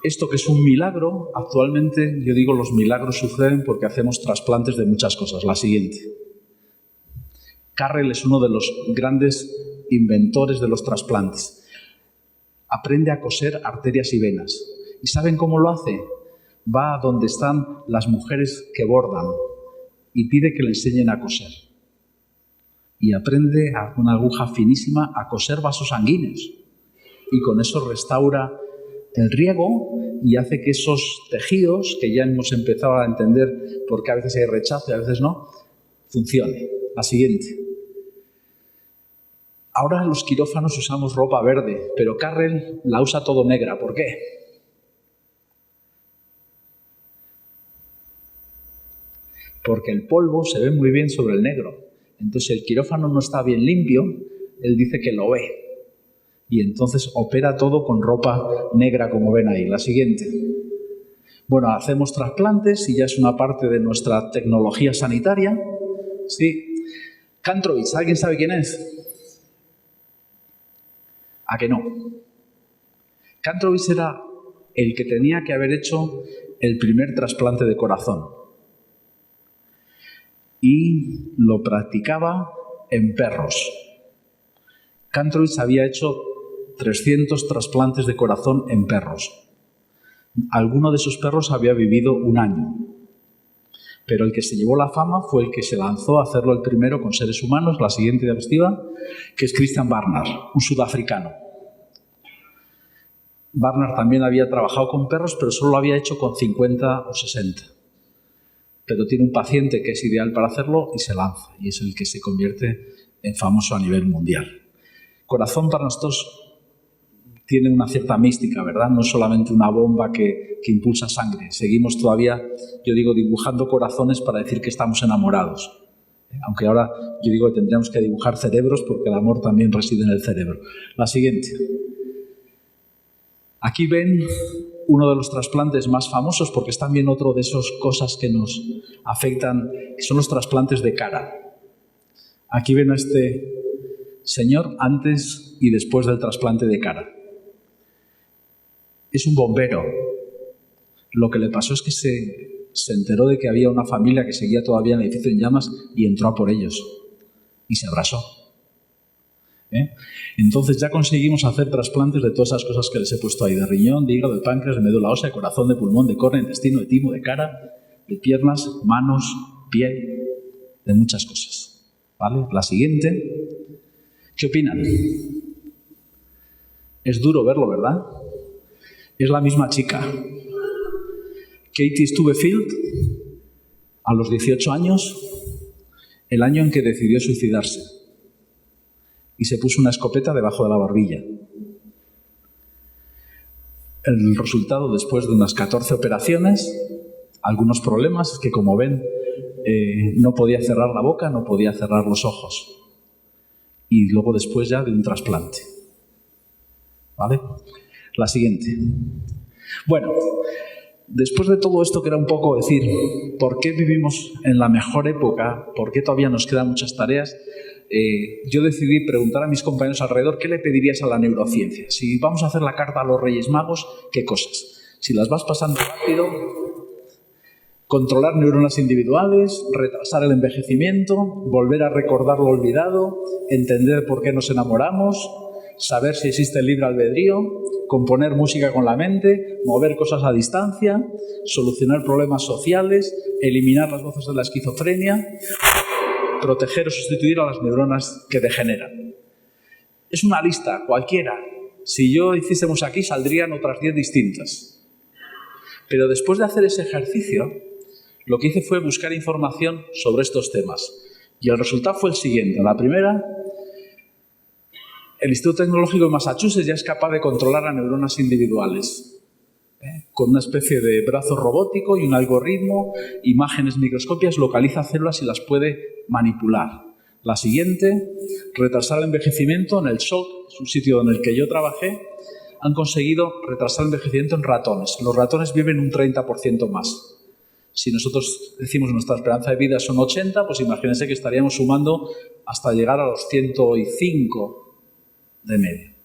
Esto que es un milagro, actualmente yo digo los milagros suceden porque hacemos trasplantes de muchas cosas. La siguiente. Carrel es uno de los grandes inventores de los trasplantes. Aprende a coser arterias y venas. ¿Y saben cómo lo hace? Va a donde están las mujeres que bordan y pide que le enseñen a coser. Y aprende con una aguja finísima a coser vasos sanguíneos. Y con eso restaura el riego y hace que esos tejidos, que ya hemos empezado a entender por qué a veces hay rechazo y a veces no, funcione. La siguiente. Ahora los quirófanos usamos ropa verde, pero Carrel la usa todo negra. ¿Por qué? Porque el polvo se ve muy bien sobre el negro. Entonces, si el quirófano no está bien limpio, él dice que lo ve. Y entonces opera todo con ropa negra, como ven ahí. La siguiente. Bueno, hacemos trasplantes y ya es una parte de nuestra tecnología sanitaria. Sí. Kantrovitz, ¿alguien sabe quién es? ¿A que no? Kantrovitz era el que tenía que haber hecho el primer trasplante de corazón. Y lo practicaba en perros. Kantrovitz había hecho 300 trasplantes de corazón en perros. Alguno de esos perros había vivido 1 año. Pero el que se llevó la fama fue el que se lanzó a hacerlo el primero con seres humanos, la siguiente diapositiva, que es Christian Barnard, un sudafricano. Barnard también había trabajado con perros, pero solo lo había hecho con 50 o 60. Pero tiene un paciente que es ideal para hacerlo y se lanza, y es el que se convierte en famoso a nivel mundial. Corazón para nosotros tiene una cierta mística, ¿verdad? No es solamente una bomba que impulsa sangre. Seguimos todavía, yo digo, dibujando corazones para decir que estamos enamorados. Aunque ahora yo digo que tendríamos que dibujar cerebros porque el amor también reside en el cerebro. La siguiente. Aquí ven uno de los trasplantes más famosos porque es también otro de esas cosas que nos afectan, que son los trasplantes de cara. Aquí ven a este señor antes y después del trasplante de cara. Es un bombero. Lo que le pasó es que se enteró de que había una familia que seguía todavía en el edificio en llamas y entró a por ellos. Y se abrazó. Entonces ya conseguimos hacer trasplantes de todas esas cosas que les he puesto ahí. De riñón, de hígado, de páncreas, de médula ósea, de corazón, de pulmón, de córnea, de intestino, de timo, de cara, de piernas, manos, piel, de muchas cosas. ¿Vale? La siguiente. ¿Qué opinan? Es duro verlo, ¿verdad? Es la misma chica. Katie Stubefield, a los 18 años, el año en que decidió suicidarse. Y se puso una escopeta debajo de la barbilla. El resultado, después de unas 14 operaciones, algunos problemas, es que como ven, no podía cerrar la boca, no podía cerrar los ojos. Y luego después ya de un trasplante. ¿Vale? La siguiente. Bueno, después de todo esto que era un poco decir, ¿por qué vivimos en la mejor época? ¿Por qué todavía nos quedan muchas tareas? Yo decidí preguntar a mis compañeros alrededor qué le pedirías a la neurociencia. Si vamos a hacer la carta a los Reyes Magos, ¿qué cosas? Si las vas pasando rápido, controlar neuronas individuales, retrasar el envejecimiento, volver a recordar lo olvidado, entender por qué nos enamoramos, saber si existe el libre albedrío, componer música con la mente, mover cosas a distancia, solucionar problemas sociales, eliminar las voces de la esquizofrenia, proteger o sustituir a las neuronas que degeneran. Es una lista cualquiera. Si yo hiciésemos aquí, saldrían otras 10 distintas. Pero después de hacer ese ejercicio, lo que hice fue buscar información sobre estos temas. Y el resultado fue el siguiente. La primera, el Instituto Tecnológico de Massachusetts ya es capaz de controlar a neuronas individuales. con una especie de brazo robótico y un algoritmo, imágenes microscópicas, localiza células y las puede manipular. La siguiente, retrasar el envejecimiento en el Salk, es un sitio en el que yo trabajé, han conseguido retrasar el envejecimiento en ratones. Los ratones viven un 30% más. Si nosotros decimos nuestra esperanza de vida son 80, pues imagínense que estaríamos sumando hasta llegar a los 105 de media.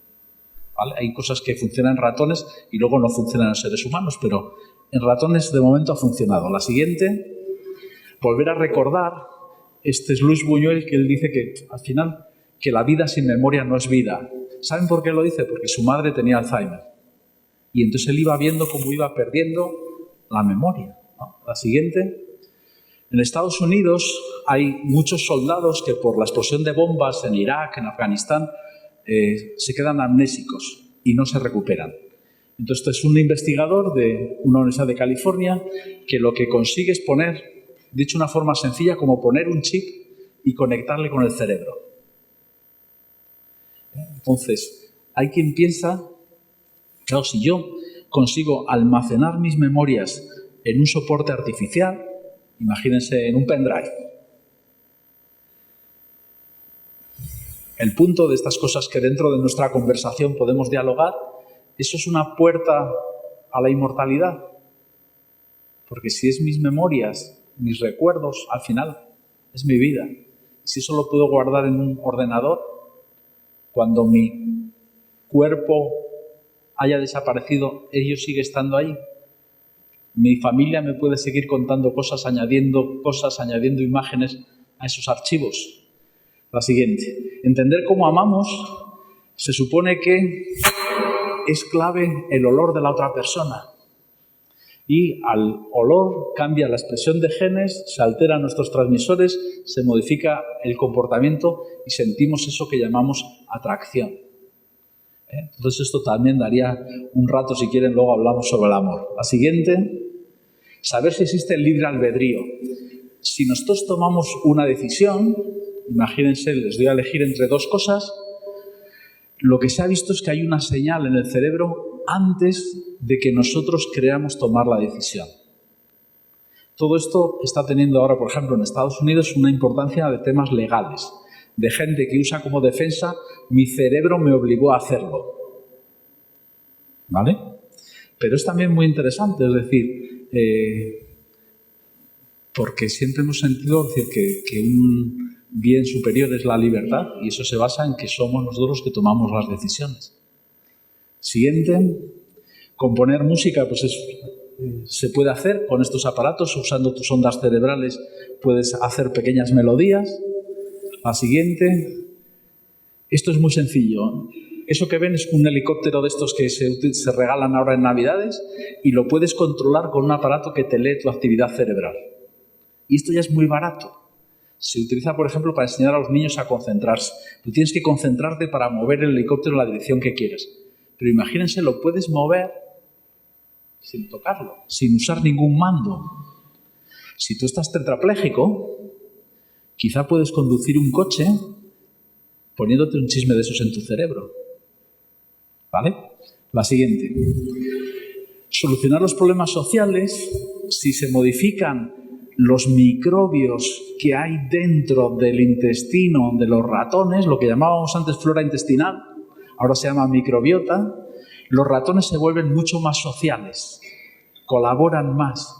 ¿Vale? Hay cosas que funcionan en ratones y luego no funcionan en seres humanos, pero en ratones de momento ha funcionado. La siguiente, volver a recordar, este es Luis Buñuel, que él dice que al final que la vida sin memoria no es vida. ¿Saben por qué lo dice? Porque su madre tenía Alzheimer. Y entonces él iba viendo cómo iba perdiendo la memoria, ¿no? La siguiente, en Estados Unidos hay muchos soldados que por la explosión de bombas en Irak, en Afganistán, se quedan amnésicos y no se recuperan. Entonces, este es un investigador de una universidad de California que lo que consigue es poner, dicho de una forma sencilla, como poner un chip y conectarle con el cerebro. Entonces, hay quien piensa, claro, si yo consigo almacenar mis memorias en un soporte artificial, imagínense en un pendrive. El punto de estas cosas que dentro de nuestra conversación podemos dialogar, eso es una puerta a la inmortalidad. Porque si es mis memorias, mis recuerdos, al final es mi vida. Si eso lo puedo guardar en un ordenador, cuando mi cuerpo haya desaparecido, ello sigue estando ahí. Mi familia me puede seguir contando cosas, añadiendo imágenes a esos archivos. La siguiente, entender cómo amamos, se supone que es clave el olor de la otra persona. Y al olor cambia la expresión de genes, se alteran nuestros transmisores, se modifica el comportamiento y sentimos eso que llamamos atracción. Entonces esto también daría un rato, si quieren, luego hablamos sobre el amor. La siguiente, saber si existe el libre albedrío. Si nosotros tomamos una decisión, imagínense, les doy a elegir entre dos cosas, lo que se ha visto es que hay una señal en el cerebro antes de que nosotros creamos tomar la decisión. Todo esto está teniendo ahora, por ejemplo, en Estados Unidos una importancia de temas legales, de gente que usa como defensa, mi cerebro me obligó a hacerlo. ¿Vale? Pero es también muy interesante, es decir, porque siempre hemos sentido decir que un bien superior es la libertad y eso se basa en que somos nosotros los que tomamos las decisiones. Siguiente, componer música, pues se puede hacer con estos aparatos, usando tus ondas cerebrales puedes hacer pequeñas melodías. La siguiente, esto es muy sencillo. Eso que ven es un helicóptero de estos que se regalan ahora en Navidades y lo puedes controlar con un aparato que te lee tu actividad cerebral. Y esto ya es muy barato. Se utiliza, por ejemplo, para enseñar a los niños a concentrarse. Tú tienes que concentrarte para mover el helicóptero en la dirección que quieres. Pero imagínense, lo puedes mover sin tocarlo, sin usar ningún mando. Si tú estás tetrapléjico, quizá puedes conducir un coche poniéndote un chisme de esos en tu cerebro. ¿Vale? La siguiente. Solucionar los problemas sociales si se modifican los microbios que hay dentro del intestino de los ratones, lo que llamábamos antes flora intestinal, ahora se llama microbiota. Los ratones se vuelven mucho más sociales, colaboran más,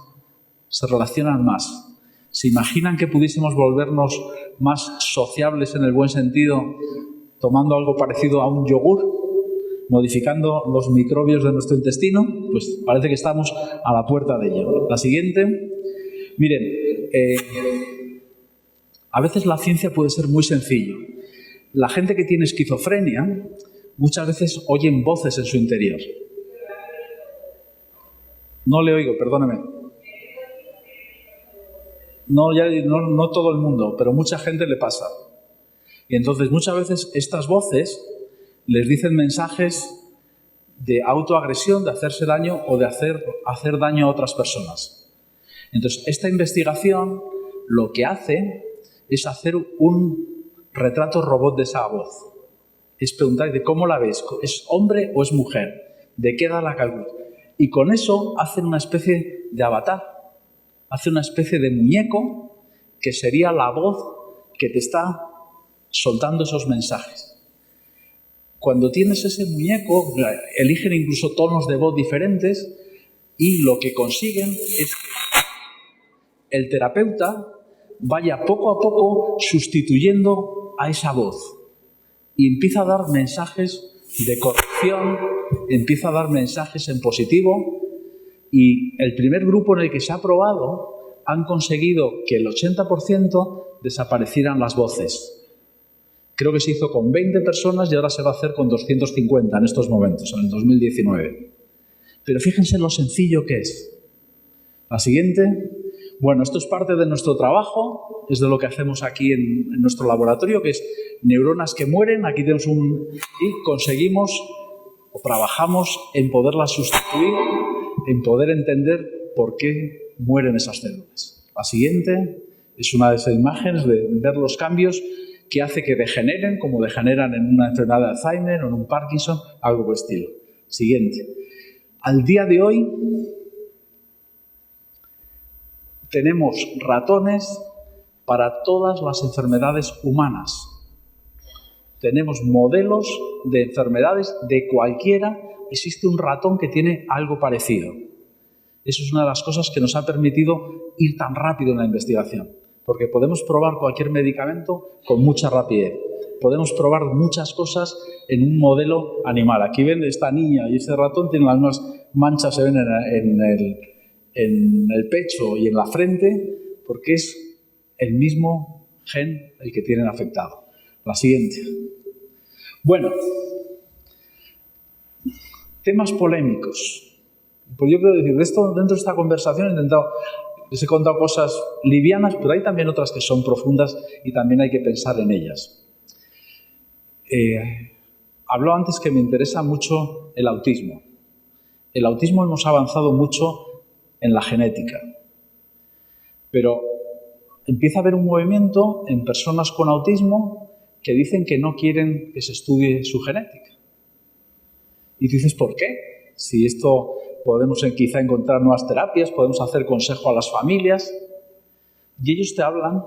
se relacionan más. ¿Se imaginan que pudiésemos volvernos más sociables en el buen sentido tomando algo parecido a un yogur, modificando los microbios de nuestro intestino? Pues parece que estamos a la puerta de ello. La siguiente. Miren, a veces la ciencia puede ser muy sencillo. La gente que tiene esquizofrenia muchas veces oyen voces en su interior. No le oigo, perdóneme. No todo el mundo, pero mucha gente le pasa. Y entonces muchas veces estas voces les dicen mensajes de autoagresión, de hacerse daño o de hacer daño a otras personas. Entonces, esta investigación lo que hace es hacer un retrato robot de esa voz. Es preguntar de cómo la ves, ¿es hombre o es mujer? ¿De qué edad la calculas? Y con eso hacen una especie de avatar, hacen una especie de muñeco que sería la voz que te está soltando esos mensajes. Cuando tienes ese muñeco, eligen incluso tonos de voz diferentes y lo que consiguen es que el terapeuta vaya poco a poco sustituyendo a esa voz y empieza a dar mensajes de corrección, empieza a dar mensajes en positivo y el primer grupo en el que se ha probado han conseguido que el 80% desaparecieran las voces. Creo que se hizo con 20 personas y ahora se va a hacer con 250 en estos momentos, en el 2019. Pero fíjense lo sencillo que es. La siguiente. Bueno, esto es parte de nuestro trabajo, es de lo que hacemos aquí en nuestro laboratorio, que es neuronas que mueren. Aquí tenemos y conseguimos o trabajamos en poderlas sustituir, en poder entender por qué mueren esas células. La siguiente es una de esas imágenes de ver los cambios que hace que degeneren, como degeneran en una enfermedad de Alzheimer o en un Parkinson, algo por el estilo. Siguiente. Al día de hoy tenemos ratones para todas las enfermedades humanas. Tenemos modelos de enfermedades de cualquiera. Existe un ratón que tiene algo parecido. Eso es una de las cosas que nos ha permitido ir tan rápido en la investigación. Porque podemos probar cualquier medicamento con mucha rapidez. Podemos probar muchas cosas en un modelo animal. Aquí ven esta niña y este ratón tienen las mismas manchas, se ven en el pecho y en la frente, porque es el mismo gen el que tienen afectado. La siguiente. Bueno, temas polémicos. Pues yo quiero decir, de esto, dentro de esta conversación les he contado cosas livianas, pero hay también otras que son profundas y también hay que pensar en ellas. Habló antes que me interesa mucho el autismo. El autismo hemos avanzado mucho en la genética, pero empieza a haber un movimiento en personas con autismo que dicen que no quieren que se estudie su genética. Y dices, ¿por qué? Si esto podemos quizá encontrar nuevas terapias, podemos hacer consejo a las familias. Y ellos te hablan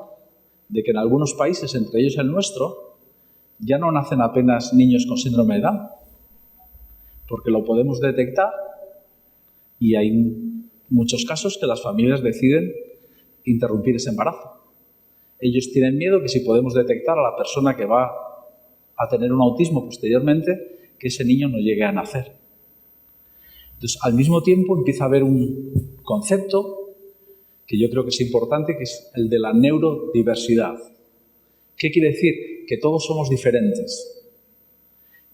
de que en algunos países, entre ellos el nuestro, ya no nacen apenas niños con síndrome de Down, porque lo podemos detectar y hay muchos casos que las familias deciden interrumpir ese embarazo. Ellos tienen miedo que si podemos detectar a la persona que va a tener un autismo posteriormente, que ese niño no llegue a nacer. Entonces, al mismo tiempo empieza a haber un concepto que yo creo que es importante, que es el de la neurodiversidad. ¿Qué quiere decir? Que todos somos diferentes.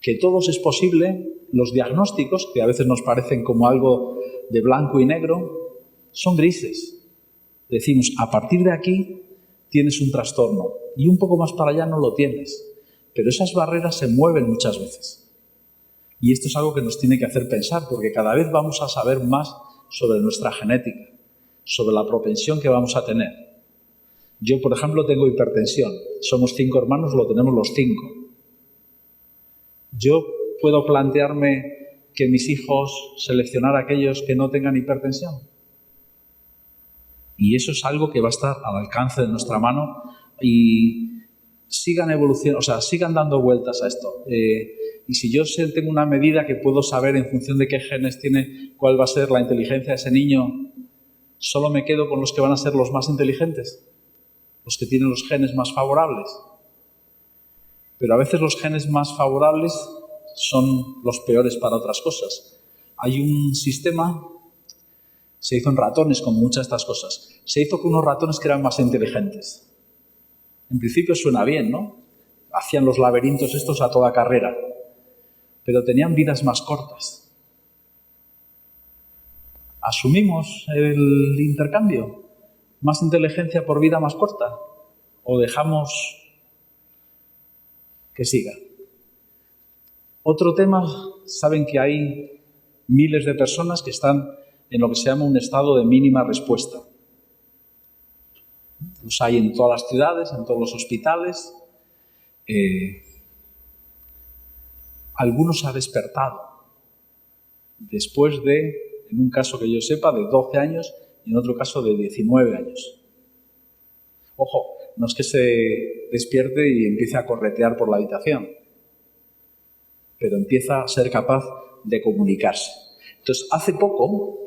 Que todos es posible, los diagnósticos, que a veces nos parecen como algo de blanco y negro, son grises. Decimos, a partir de aquí tienes un trastorno y un poco más para allá no lo tienes. Pero esas barreras se mueven muchas veces. Y esto es algo que nos tiene que hacer pensar, porque cada vez vamos a saber más sobre nuestra genética, sobre la propensión que vamos a tener. Yo, por ejemplo, tengo hipertensión. Somos 5 hermanos, lo tenemos los 5. Yo puedo plantearme que mis hijos seleccionar a aquellos que no tengan hipertensión. Y eso es algo que va a estar al alcance de nuestra mano y sigan evolucionando, o sea, sigan dando vueltas a esto. Y si yo tengo una medida que puedo saber en función de qué genes tiene, cuál va a ser la inteligencia de ese niño, ¿solo me quedo con los que van a ser los más inteligentes? Los que tienen los genes más favorables. Pero a veces los genes más favorables son los peores para otras cosas. Hay un sistema, se hizo en ratones con muchas de estas cosas. Se hizo con unos ratones que eran más inteligentes. En principio suena bien, ¿no? Hacían los laberintos estos a toda carrera, pero tenían vidas más cortas. ¿Asumimos el intercambio? ¿Más inteligencia por vida más corta? ¿O dejamos que siga? Otro tema, saben que hay miles de personas que están en lo que se llama un estado de mínima respuesta. Los hay en todas las ciudades, en todos los hospitales. Algunos se ha despertado después de, En un caso que yo sepa, de 12 años y en otro caso de 19 años. Ojo, no es que se despierte y empiece a corretear por la habitación, pero empieza a ser capaz de comunicarse. Entonces, hace poco,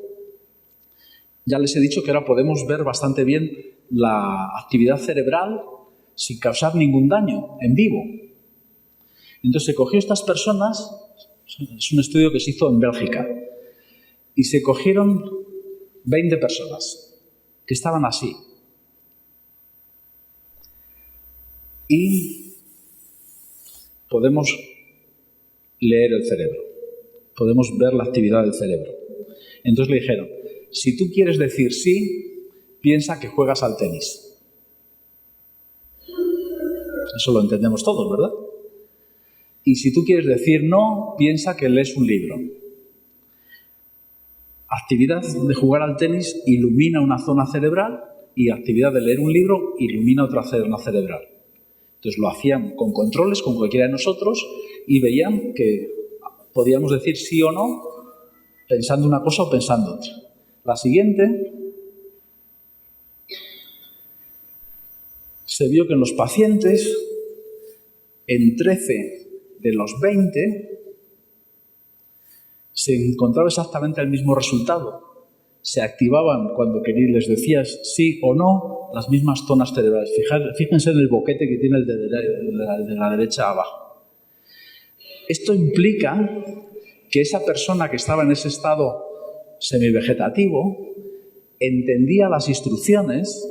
ya les he dicho que ahora podemos ver bastante bien la actividad cerebral sin causar ningún daño, en vivo. Entonces se cogió a estas personas, es un estudio que se hizo en Bélgica, y se cogieron 20 personas que estaban así. Y podemos leer el cerebro, podemos ver la actividad del cerebro. Entonces le dijeron, si tú quieres decir sí, piensa que juegas al tenis. Eso lo entendemos todos, ¿verdad? Y si tú quieres decir no, piensa que lees un libro. Actividad de jugar al tenis ilumina una zona cerebral y actividad de leer un libro ilumina otra zona cerebral. Entonces lo hacían con controles, con cualquiera de nosotros, y veían que podíamos decir sí o no pensando una cosa o pensando otra. La siguiente, se vio que en los pacientes, en 13 de los 20, se encontraba exactamente el mismo resultado. Se activaban cuando les decías sí o no las mismas zonas cerebrales. Fíjense en el boquete que tiene el de la derecha abajo. Esto implica que esa persona que estaba en ese estado semivegetativo entendía las instrucciones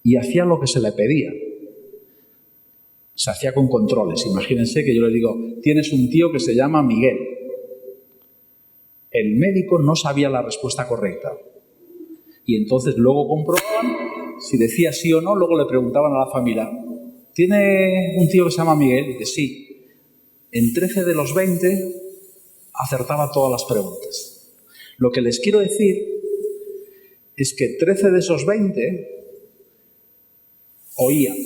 y hacía lo que se le pedía. Se hacía con controles. Imagínense que yo le digo, tienes un tío que se llama Miguel. El médico no sabía la respuesta correcta. Y entonces luego comprobaban si decía sí o no, luego le preguntaban a la familia, ¿tiene un tío que se llama Miguel? Y dice, sí. En 13 de los 20 acertaba todas las preguntas. Lo que les quiero decir es que 13 de esos 20 oían,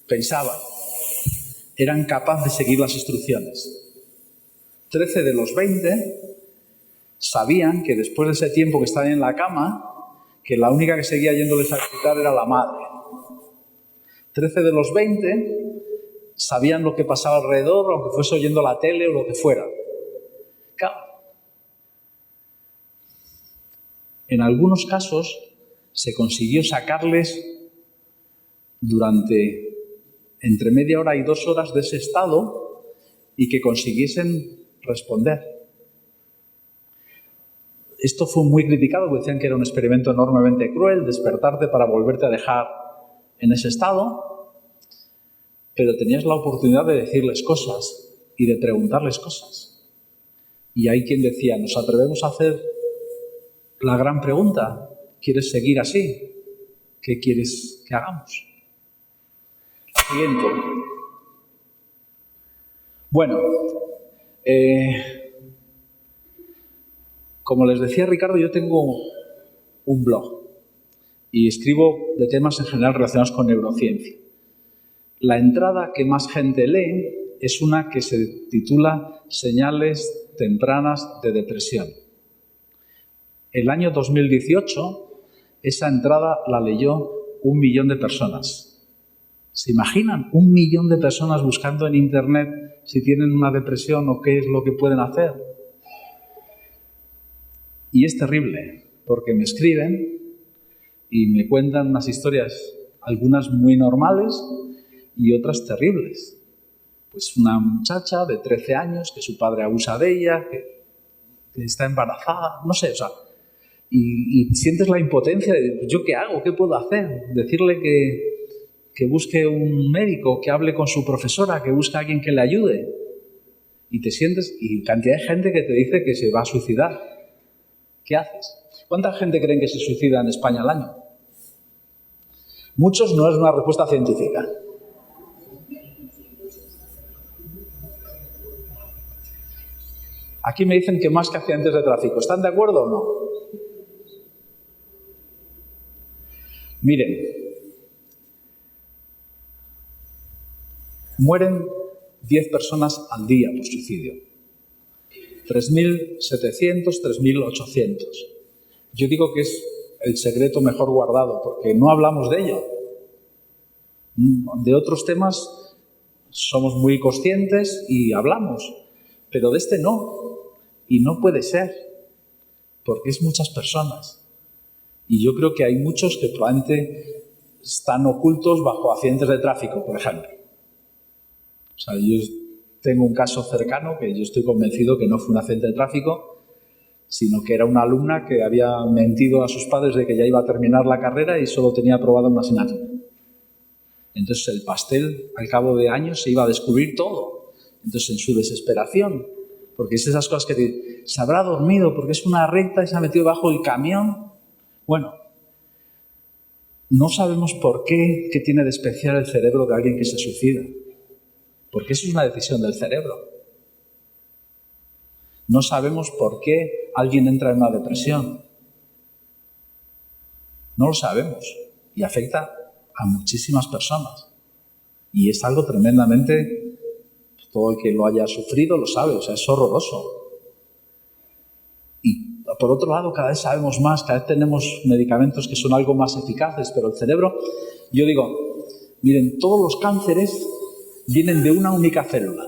pensaban, eran capaces de seguir las instrucciones. 13 de los 20 sabían que después de ese tiempo que estaban en la cama, que la única que seguía yéndoles a visitar era la madre. 13 de los 20 sabían lo que pasaba alrededor, aunque fuese oyendo la tele o lo que fuera. Claro. En algunos casos se consiguió sacarles durante entre media hora y 2 horas de ese estado y que consiguiesen responder. Esto fue muy criticado porque decían que era un experimento enormemente cruel, despertarte para volverte a dejar en ese estado, pero tenías la oportunidad de decirles cosas y de preguntarles cosas. Y hay quien decía, ¿nos atrevemos a hacer la gran pregunta? ¿Quieres seguir así? ¿Qué quieres que hagamos? Siguiente. Bueno, como les decía Ricardo, yo tengo un blog y escribo de temas en general relacionados con neurociencia. La entrada que más gente lee es una que se titula Señales tempranas de depresión. El año 2018, esa entrada la leyó 1 millón de personas. ¿Se imaginan? 1 millón de personas buscando en Internet si tienen una depresión o qué es lo que pueden hacer. Y es terrible, porque me escriben y me cuentan unas historias, algunas muy normales y otras terribles. Pues una muchacha de 13 años que su padre abusa de ella, que está embarazada, no sé, o sea, y sientes la impotencia de, ¿yo qué hago? ¿Qué puedo hacer? Decirle que busque un médico, que hable con su profesora, que busque a alguien que le ayude. Y te sientes, y cantidad de gente que te dice que se va a suicidar. ¿Qué haces? ¿Cuánta gente creen que se suicida en España al año? Muchos no es una respuesta científica. Aquí me dicen que más que accidentes de tráfico. ¿Están de acuerdo o no? Miren, mueren 10 personas al día por suicidio. 3.700, 3.800. Yo digo que es el secreto mejor guardado, porque no hablamos de ello. De otros temas somos muy conscientes y hablamos, pero de este no. Y no puede ser, porque es muchas personas. Y yo creo que hay muchos que probablemente están ocultos bajo accidentes de tráfico, por ejemplo. O sea, yo tengo un caso cercano que yo estoy convencido que no fue un accidente de tráfico, sino que era una alumna que había mentido a sus padres de que ya iba a terminar la carrera y solo tenía aprobada una asignatura. Entonces el pastel, al cabo de años, se iba a descubrir todo. Entonces, en su desesperación, porque es esas cosas que se habrá dormido porque es una recta y se ha metido bajo el camión. Bueno, no sabemos por qué tiene de especial el cerebro de alguien que se suicida. Porque eso es una decisión del cerebro. No sabemos por qué alguien entra en una depresión. No lo sabemos. Y afecta a muchísimas personas. Y es algo tremendamente... Todo el que lo haya sufrido lo sabe, o sea, es horroroso. Y por otro lado, cada vez sabemos más, cada vez tenemos medicamentos que son algo más eficaces, pero el cerebro, yo digo, miren, todos los cánceres vienen de una única célula.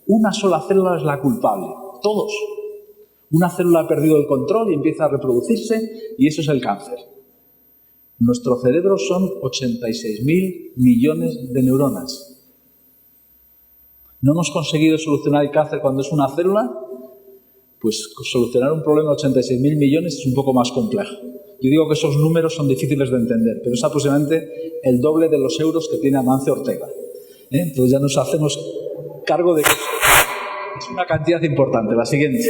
Una sola célula es la culpable, todos. Una célula ha perdido el control y empieza a reproducirse y eso es el cáncer. Nuestro cerebro son 86.000 millones de neuronas. ¿No hemos conseguido solucionar el cáncer cuando es una célula? Pues solucionar un problema de 86.000 millones es un poco más complejo. Yo digo que esos números son difíciles de entender, pero es aproximadamente el doble de los euros que tiene Amancio Ortega. Entonces ya nos hacemos cargo de que es una cantidad importante. La siguiente.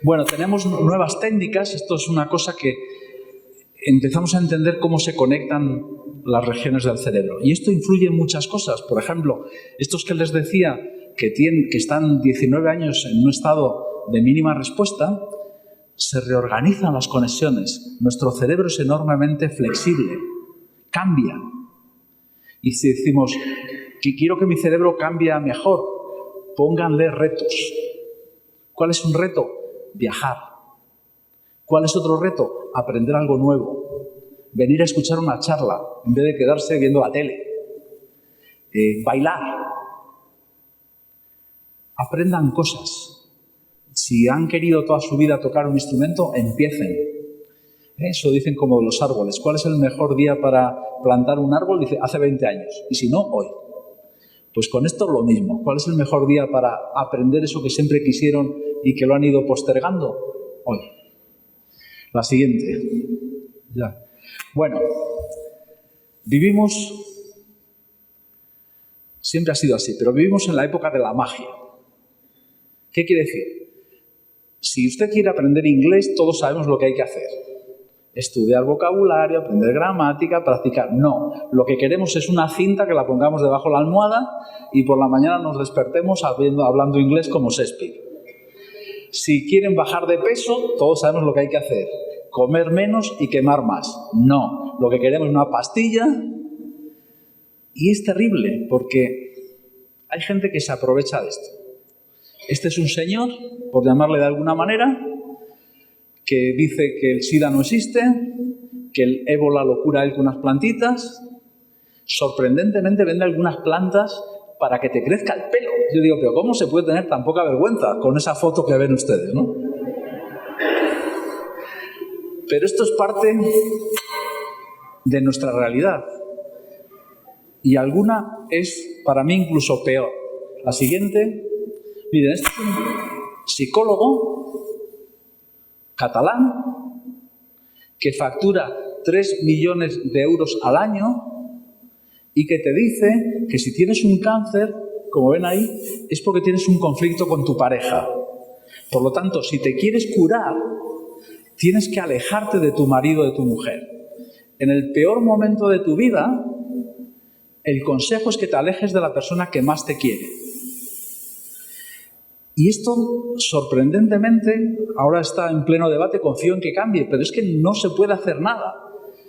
Bueno, tenemos nuevas técnicas. Esto es una cosa que empezamos a entender cómo se conectan las regiones del cerebro. Y esto influye en muchas cosas. Por ejemplo, estos que les decía que están 19 años en un estado de mínima respuesta, se reorganizan las conexiones. Nuestro cerebro es enormemente flexible, cambia. Y si decimos que quiero que mi cerebro cambie a mejor, pónganle retos. ¿Cuál es un reto? Viajar. ¿Cuál es otro reto? Aprender algo nuevo. Venir a escuchar una charla en vez de quedarse viendo la tele. Bailar. Aprendan cosas. Si han querido toda su vida tocar un instrumento, empiecen. Eso dicen como los árboles. ¿Cuál es el mejor día para plantar un árbol? Dice, hace 20 años. Y si no, hoy. Pues con esto es lo mismo. ¿Cuál es el mejor día para aprender eso que siempre quisieron y que lo han ido postergando? Hoy. La siguiente. Ya. Bueno, siempre ha sido así, pero vivimos en la época de la magia. ¿Qué quiere decir? Si usted quiere aprender inglés, todos sabemos lo que hay que hacer. Estudiar vocabulario, aprender gramática, practicar. No, lo que queremos es una cinta que la pongamos debajo de la almohada y por la mañana nos despertemos hablando inglés como Shakespeare. Si quieren bajar de peso, todos sabemos lo que hay que hacer. Comer menos y quemar más. No, lo que queremos es una pastilla. Y es terrible porque hay gente que se aprovecha de esto. Este es un señor, por llamarle de alguna manera, que dice que el SIDA no existe, que el ébola lo cura él con unas plantitas. Sorprendentemente vende algunas plantas para que te crezca el pelo. Yo digo, pero ¿cómo se puede tener tan poca vergüenza con esa foto que ven ustedes, no? Pero esto es parte de nuestra realidad. Y alguna es, para mí, incluso peor. La siguiente, miren, este es un psicólogo catalán que factura 3 millones de euros al año y que te dice que si tienes un cáncer, como ven ahí, es porque tienes un conflicto con tu pareja. Por lo tanto, si te quieres curar, tienes que alejarte de tu marido o de tu mujer. En el peor momento de tu vida, el consejo es que te alejes de la persona que más te quiere. Y esto, sorprendentemente, ahora está en pleno debate, confío en que cambie, pero es que no se puede hacer nada.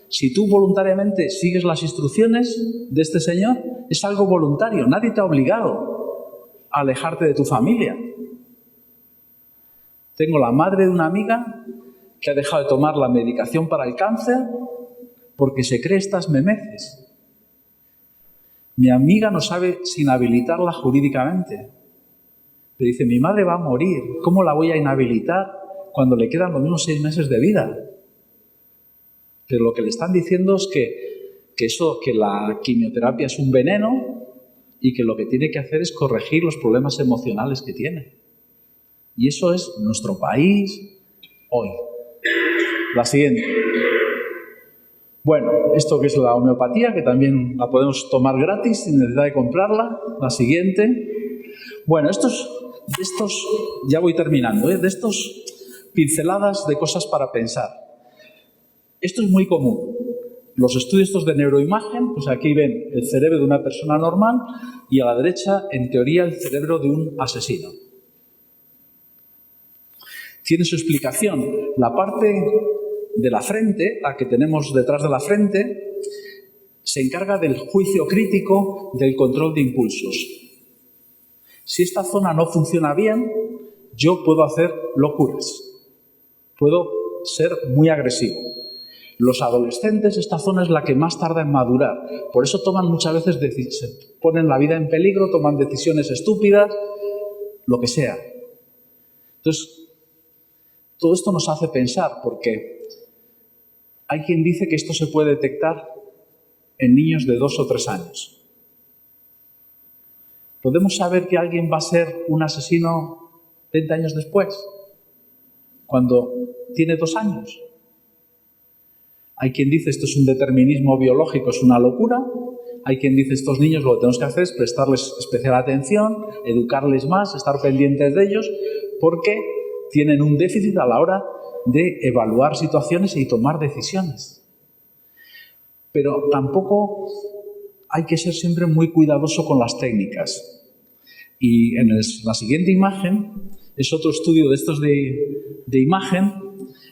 Si tú voluntariamente sigues las instrucciones de este señor, es algo voluntario, nadie te ha obligado a alejarte de tu familia. Tengo la madre de una amiga que ha dejado de tomar la medicación para el cáncer porque se cree estas memeces. Mi amiga no sabe si inhabilitarla jurídicamente. Pero dice, mi madre va a morir, ¿cómo la voy a inhabilitar cuando le quedan los mismos 6 meses de vida? Pero lo que le están diciendo es que la quimioterapia es un veneno y que lo que tiene que hacer es corregir los problemas emocionales que tiene. Y eso es nuestro país hoy. La siguiente. Bueno, esto que es la homeopatía, que también la podemos tomar gratis sin necesidad de comprarla. La siguiente. Bueno, estos ya voy terminando, de estos pinceladas de cosas para pensar. Esto es muy común. Los estudios estos de neuroimagen, pues aquí ven el cerebro de una persona normal y a la derecha, en teoría, el cerebro de un asesino. Tiene su explicación. La parte de la frente, la que tenemos detrás de la frente, se encarga del juicio crítico, del control de impulsos. Si esta zona no funciona bien, yo puedo hacer locuras. Puedo ser muy agresivo. Los adolescentes, esta zona es la que más tarda en madurar. Por eso toman muchas veces decisiones, ponen la vida en peligro, toman decisiones estúpidas, lo que sea. Entonces, todo esto nos hace pensar, porque hay quien dice que esto se puede detectar en niños de 2 o 3 años. ¿Podemos saber que alguien va a ser un asesino 20 años después? Cuando tiene 2 años. Hay quien dice esto es un determinismo biológico, es una locura. Hay quien dice estos niños lo que tenemos que hacer es prestarles especial atención, educarles más, estar pendientes de ellos, porque tienen un déficit a la hora de evaluar situaciones y tomar decisiones. Pero tampoco hay que ser siempre muy cuidadoso con las técnicas. Y en la siguiente imagen es otro estudio de estos de imagen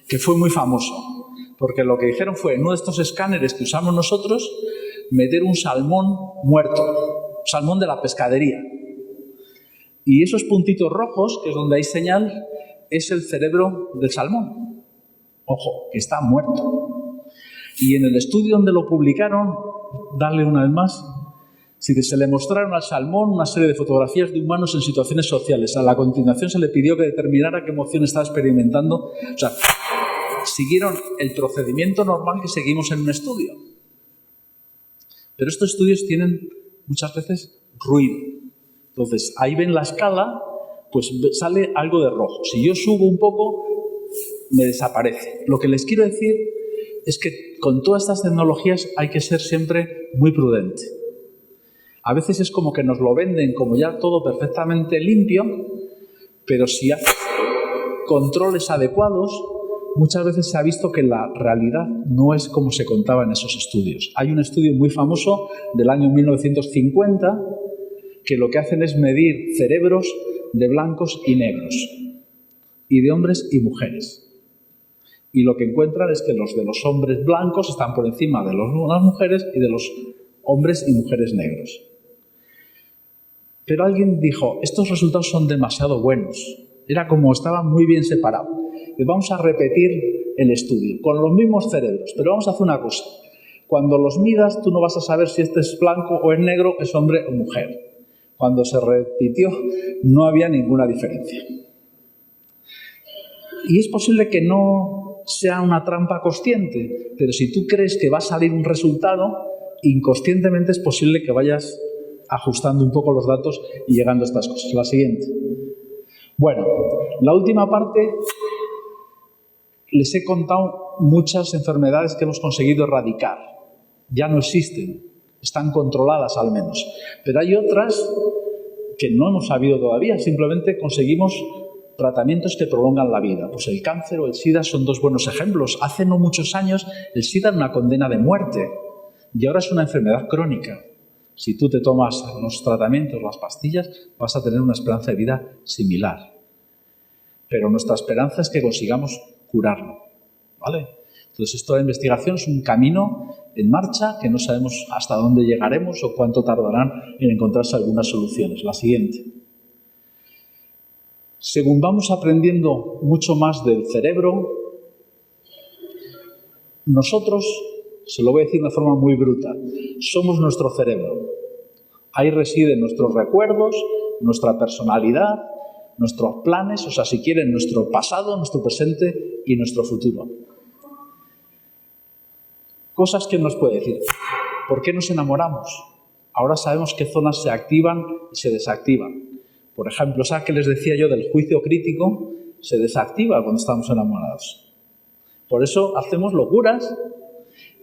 que fue muy famoso. Porque lo que dijeron fue, en uno de estos escáneres que usamos nosotros, meter un salmón muerto, salmón de la pescadería. Y esos puntitos rojos, que es donde hay señal, es el cerebro del salmón. Ojo, que está muerto. Y en el estudio donde lo publicaron, darle una vez más, se le mostraron al salmón una serie de fotografías de humanos en situaciones sociales. A la continuación se le pidió que determinara qué emoción estaba experimentando. O sea, siguieron el procedimiento normal que seguimos en un estudio. Pero estos estudios tienen muchas veces ruido. Entonces, ahí ven la escala, pues sale algo de rojo. Si yo subo un poco, me desaparece. Lo que les quiero decir es que con todas estas tecnologías hay que ser siempre muy prudente. A veces es como que nos lo venden como ya todo perfectamente limpio, pero si hay controles adecuados, muchas veces se ha visto que la realidad no es como se contaba en esos estudios. Hay un estudio muy famoso del año 1950 que lo que hacen es medir cerebros de blancos y negros, y de hombres y mujeres. Y lo que encuentran es que los de los hombres blancos están por encima de las mujeres y de los hombres y mujeres negros. Pero alguien dijo, estos resultados son demasiado buenos. Era como estaban muy bien separados. Y vamos a repetir el estudio con los mismos cerebros, pero vamos a hacer una cosa. Cuando los midas, tú no vas a saber si este es blanco o es negro, es hombre o mujer. Cuando se repitió, no había ninguna diferencia. Y es posible que no sea una trampa consciente, pero si tú crees que va a salir un resultado, inconscientemente es posible que vayas ajustando un poco los datos y llegando a estas cosas. La siguiente. Bueno, la última parte, les he contado muchas enfermedades que hemos conseguido erradicar. Ya no existen, están controladas al menos. Pero hay otras que no hemos sabido todavía, simplemente conseguimos tratamientos que prolongan la vida. Pues el cáncer o el SIDA son 2 buenos ejemplos. Hace no muchos años el SIDA era una condena de muerte y ahora es una enfermedad crónica. Si tú te tomas los tratamientos, las pastillas, vas a tener una esperanza de vida similar. Pero nuestra esperanza es que consigamos curarlo, ¿vale? Entonces, esto de la investigación es un camino en marcha que no sabemos hasta dónde llegaremos o cuánto tardarán en encontrarse algunas soluciones. La siguiente. según vamos aprendiendo mucho más del cerebro, nosotros, se lo voy a decir de una forma muy bruta, somos nuestro cerebro. Ahí residen nuestros recuerdos, nuestra personalidad, nuestros planes, o sea, si quieren, nuestro pasado, nuestro presente y nuestro futuro. Cosas que nos puede decir. ¿Por qué nos enamoramos? Ahora sabemos qué zonas se activan y se desactivan. Por ejemplo, esa que les decía yo del juicio crítico, se desactiva cuando estamos enamorados. Por eso hacemos locuras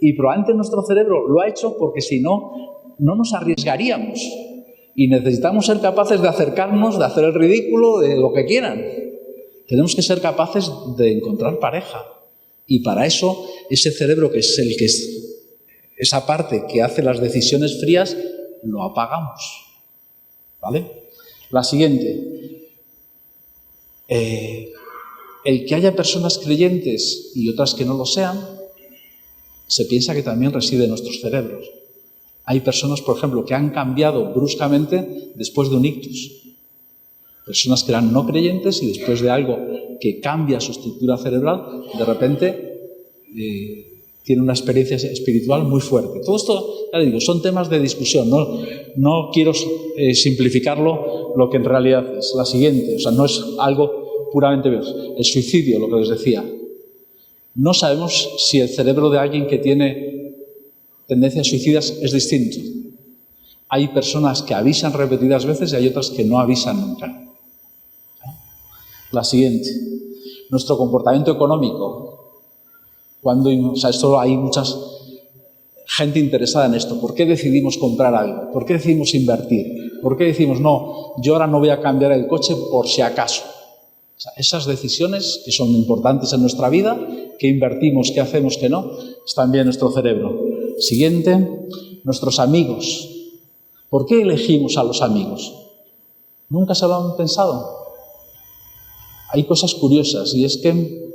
y probablemente nuestro cerebro lo ha hecho porque si no, no nos arriesgaríamos. Y necesitamos ser capaces de acercarnos, de hacer el ridículo, de lo que quieran. Tenemos que ser capaces de encontrar pareja. Y para eso, ese cerebro que es el que es esa parte que hace las decisiones frías, lo apagamos. ¿Vale? La siguiente. El que haya personas creyentes y otras que no lo sean, se piensa que también reside en nuestros cerebros. Hay personas, por ejemplo, que han cambiado bruscamente después de un ictus. Personas que eran no creyentes y después de algo que cambia su estructura cerebral, de repente tienen una experiencia espiritual muy fuerte. Todo esto, ya digo, son temas de discusión. No quiero simplificarlo lo que en realidad es. La siguiente, o sea, no es algo puramente el suicidio, lo que les decía. No sabemos si el cerebro de alguien que tiene tendencias suicidas es distinto. Hay personas que avisan repetidas veces y hay otras que no avisan nunca. La siguiente, nuestro comportamiento económico. Esto hay mucha gente interesada en esto. ¿Por qué decidimos comprar algo? ¿Por qué decidimos invertir? ¿Por qué decimos, no, yo ahora no voy a cambiar el coche por si acaso? Esas decisiones que son importantes en nuestra vida, qué invertimos, qué hacemos, qué no, están bien en nuestro cerebro. Siguiente, nuestros amigos. ¿Por qué elegimos a los amigos? ¿Nunca se lo han pensado? Hay cosas curiosas y es que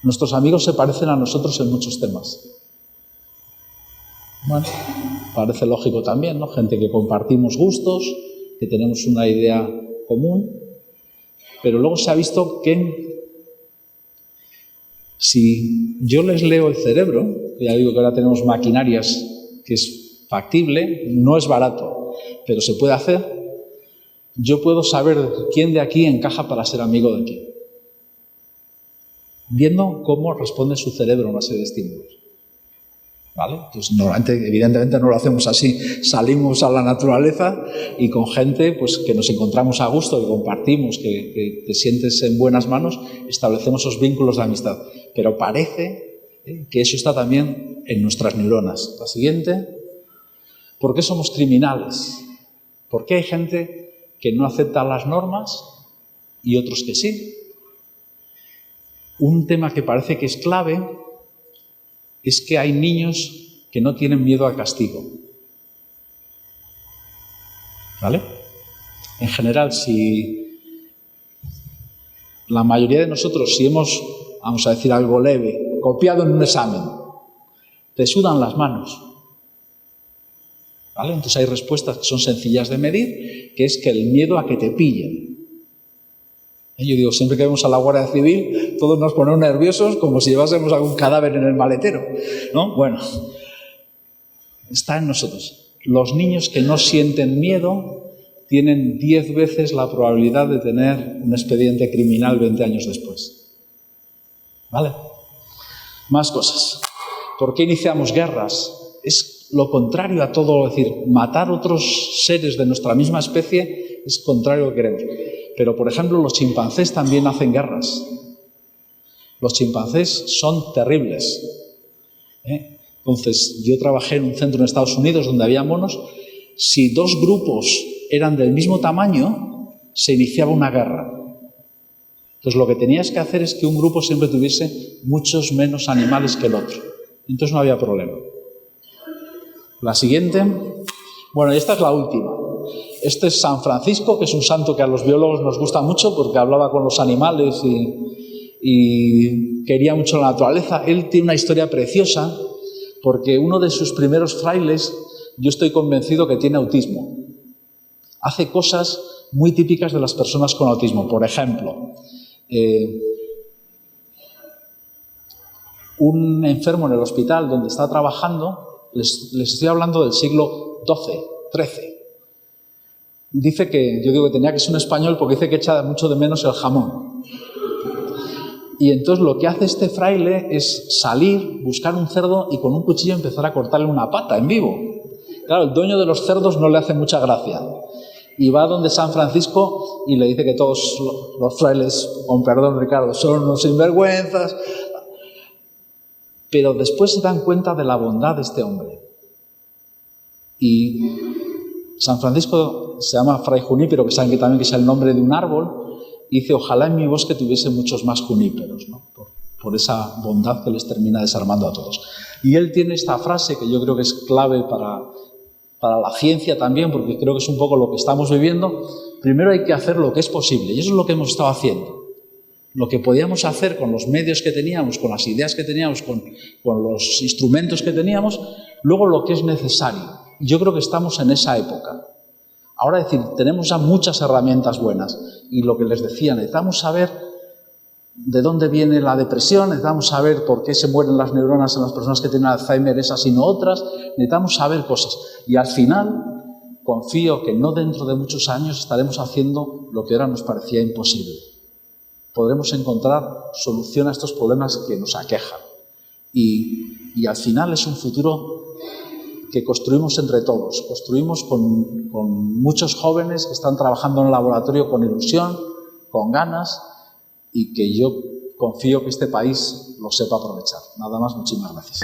nuestros amigos se parecen a nosotros en muchos temas. Bueno, parece lógico también, ¿no? Gente que compartimos gustos, que tenemos una idea común, pero luego se ha visto que si yo les leo el cerebro, ya digo que ahora tenemos maquinarias que es factible, no es barato, pero se puede hacer, yo puedo saber quién de aquí encaja para ser amigo de aquí, viendo cómo responde su cerebro a una serie de estímulos. ¿Vale? Pues evidentemente no lo hacemos así. Salimos a la naturaleza y con gente pues, que nos encontramos a gusto, que compartimos, que te sientes en buenas manos, establecemos esos vínculos de amistad. Pero parece que eso está también en nuestras neuronas. La siguiente, ¿por qué somos criminales? ¿Por qué hay gente que no acepta las normas y otros que sí? Un tema que parece que es clave es que hay niños que no tienen miedo al castigo. ¿Vale? En general, si la mayoría de nosotros, si hemos, vamos a decir algo leve, copiado en un examen, te sudan las manos. ¿Vale? Entonces hay respuestas que son sencillas de medir, que es que el miedo a que te pillen. Yo digo, siempre que vemos a la Guardia Civil, todos nos ponemos nerviosos como si llevásemos algún cadáver en el maletero, ¿no? Bueno, está en nosotros. Los niños que no sienten miedo tienen 10 veces la probabilidad de tener un expediente criminal 20 años después. ¿Vale? Más cosas. ¿Por qué iniciamos guerras? Es lo contrario a todo, es decir, matar otros seres de nuestra misma especie es contrario a lo que queremos. Pero, por ejemplo, los chimpancés también hacen guerras. Los chimpancés son terribles. Entonces, yo trabajé en un centro en Estados Unidos donde había monos. Si 2 grupos eran del mismo tamaño, se iniciaba una guerra. Entonces, lo que tenías que hacer es que un grupo siempre tuviese muchos menos animales que el otro. Entonces, no había problema. La siguiente. Bueno, y esta es la última. Este es San Francisco, que es un santo que a los biólogos nos gusta mucho porque hablaba con los animales y quería mucho la naturaleza. Él tiene una historia preciosa porque uno de sus primeros frailes, yo estoy convencido que tiene autismo. hace cosas muy típicas de las personas con autismo. Por ejemplo, un enfermo en el hospital donde está trabajando, les estoy hablando del siglo XII, XIII. Dice que, yo digo que tenía que ser un español porque dice que echa mucho de menos el jamón. Y entonces lo que hace este fraile es salir, buscar un cerdo y con un cuchillo empezar a cortarle una pata en vivo. Claro, el dueño de los cerdos no le hace mucha gracia. Y va donde San Francisco y le dice que todos los frailes, con perdón Ricardo, son unos sinvergüenzas. Pero después se dan cuenta de la bondad de este hombre. Y San Francisco se llama Fray Junípero, que saben que también que es el nombre de un árbol, y dice, ojalá en mi bosque tuviese muchos más juníperos, ¿no? Por esa bondad que les termina desarmando a todos. Y él tiene esta frase que yo creo que es clave para la ciencia también, porque creo que es un poco lo que estamos viviendo. Primero hay que hacer lo que es posible, y eso es lo que hemos estado haciendo. Lo que podíamos hacer con los medios que teníamos, con las ideas que teníamos, con los instrumentos que teníamos, luego lo que es necesario. Yo creo que estamos en esa época. Ahora, es decir, tenemos ya muchas herramientas buenas, y lo que les decía, necesitamos saber de dónde viene la depresión, necesitamos saber por qué se mueren las neuronas en las personas que tienen Alzheimer, esas y no otras, necesitamos saber cosas. Y al final, confío que no dentro de muchos años estaremos haciendo lo que ahora nos parecía imposible. Podremos encontrar solución a estos problemas que nos aquejan. Y al final es un futuro que construimos entre todos. Construimos con muchos jóvenes que están trabajando en el laboratorio con ilusión, con ganas, y que yo confío que este país lo sepa aprovechar. Nada más, muchísimas gracias.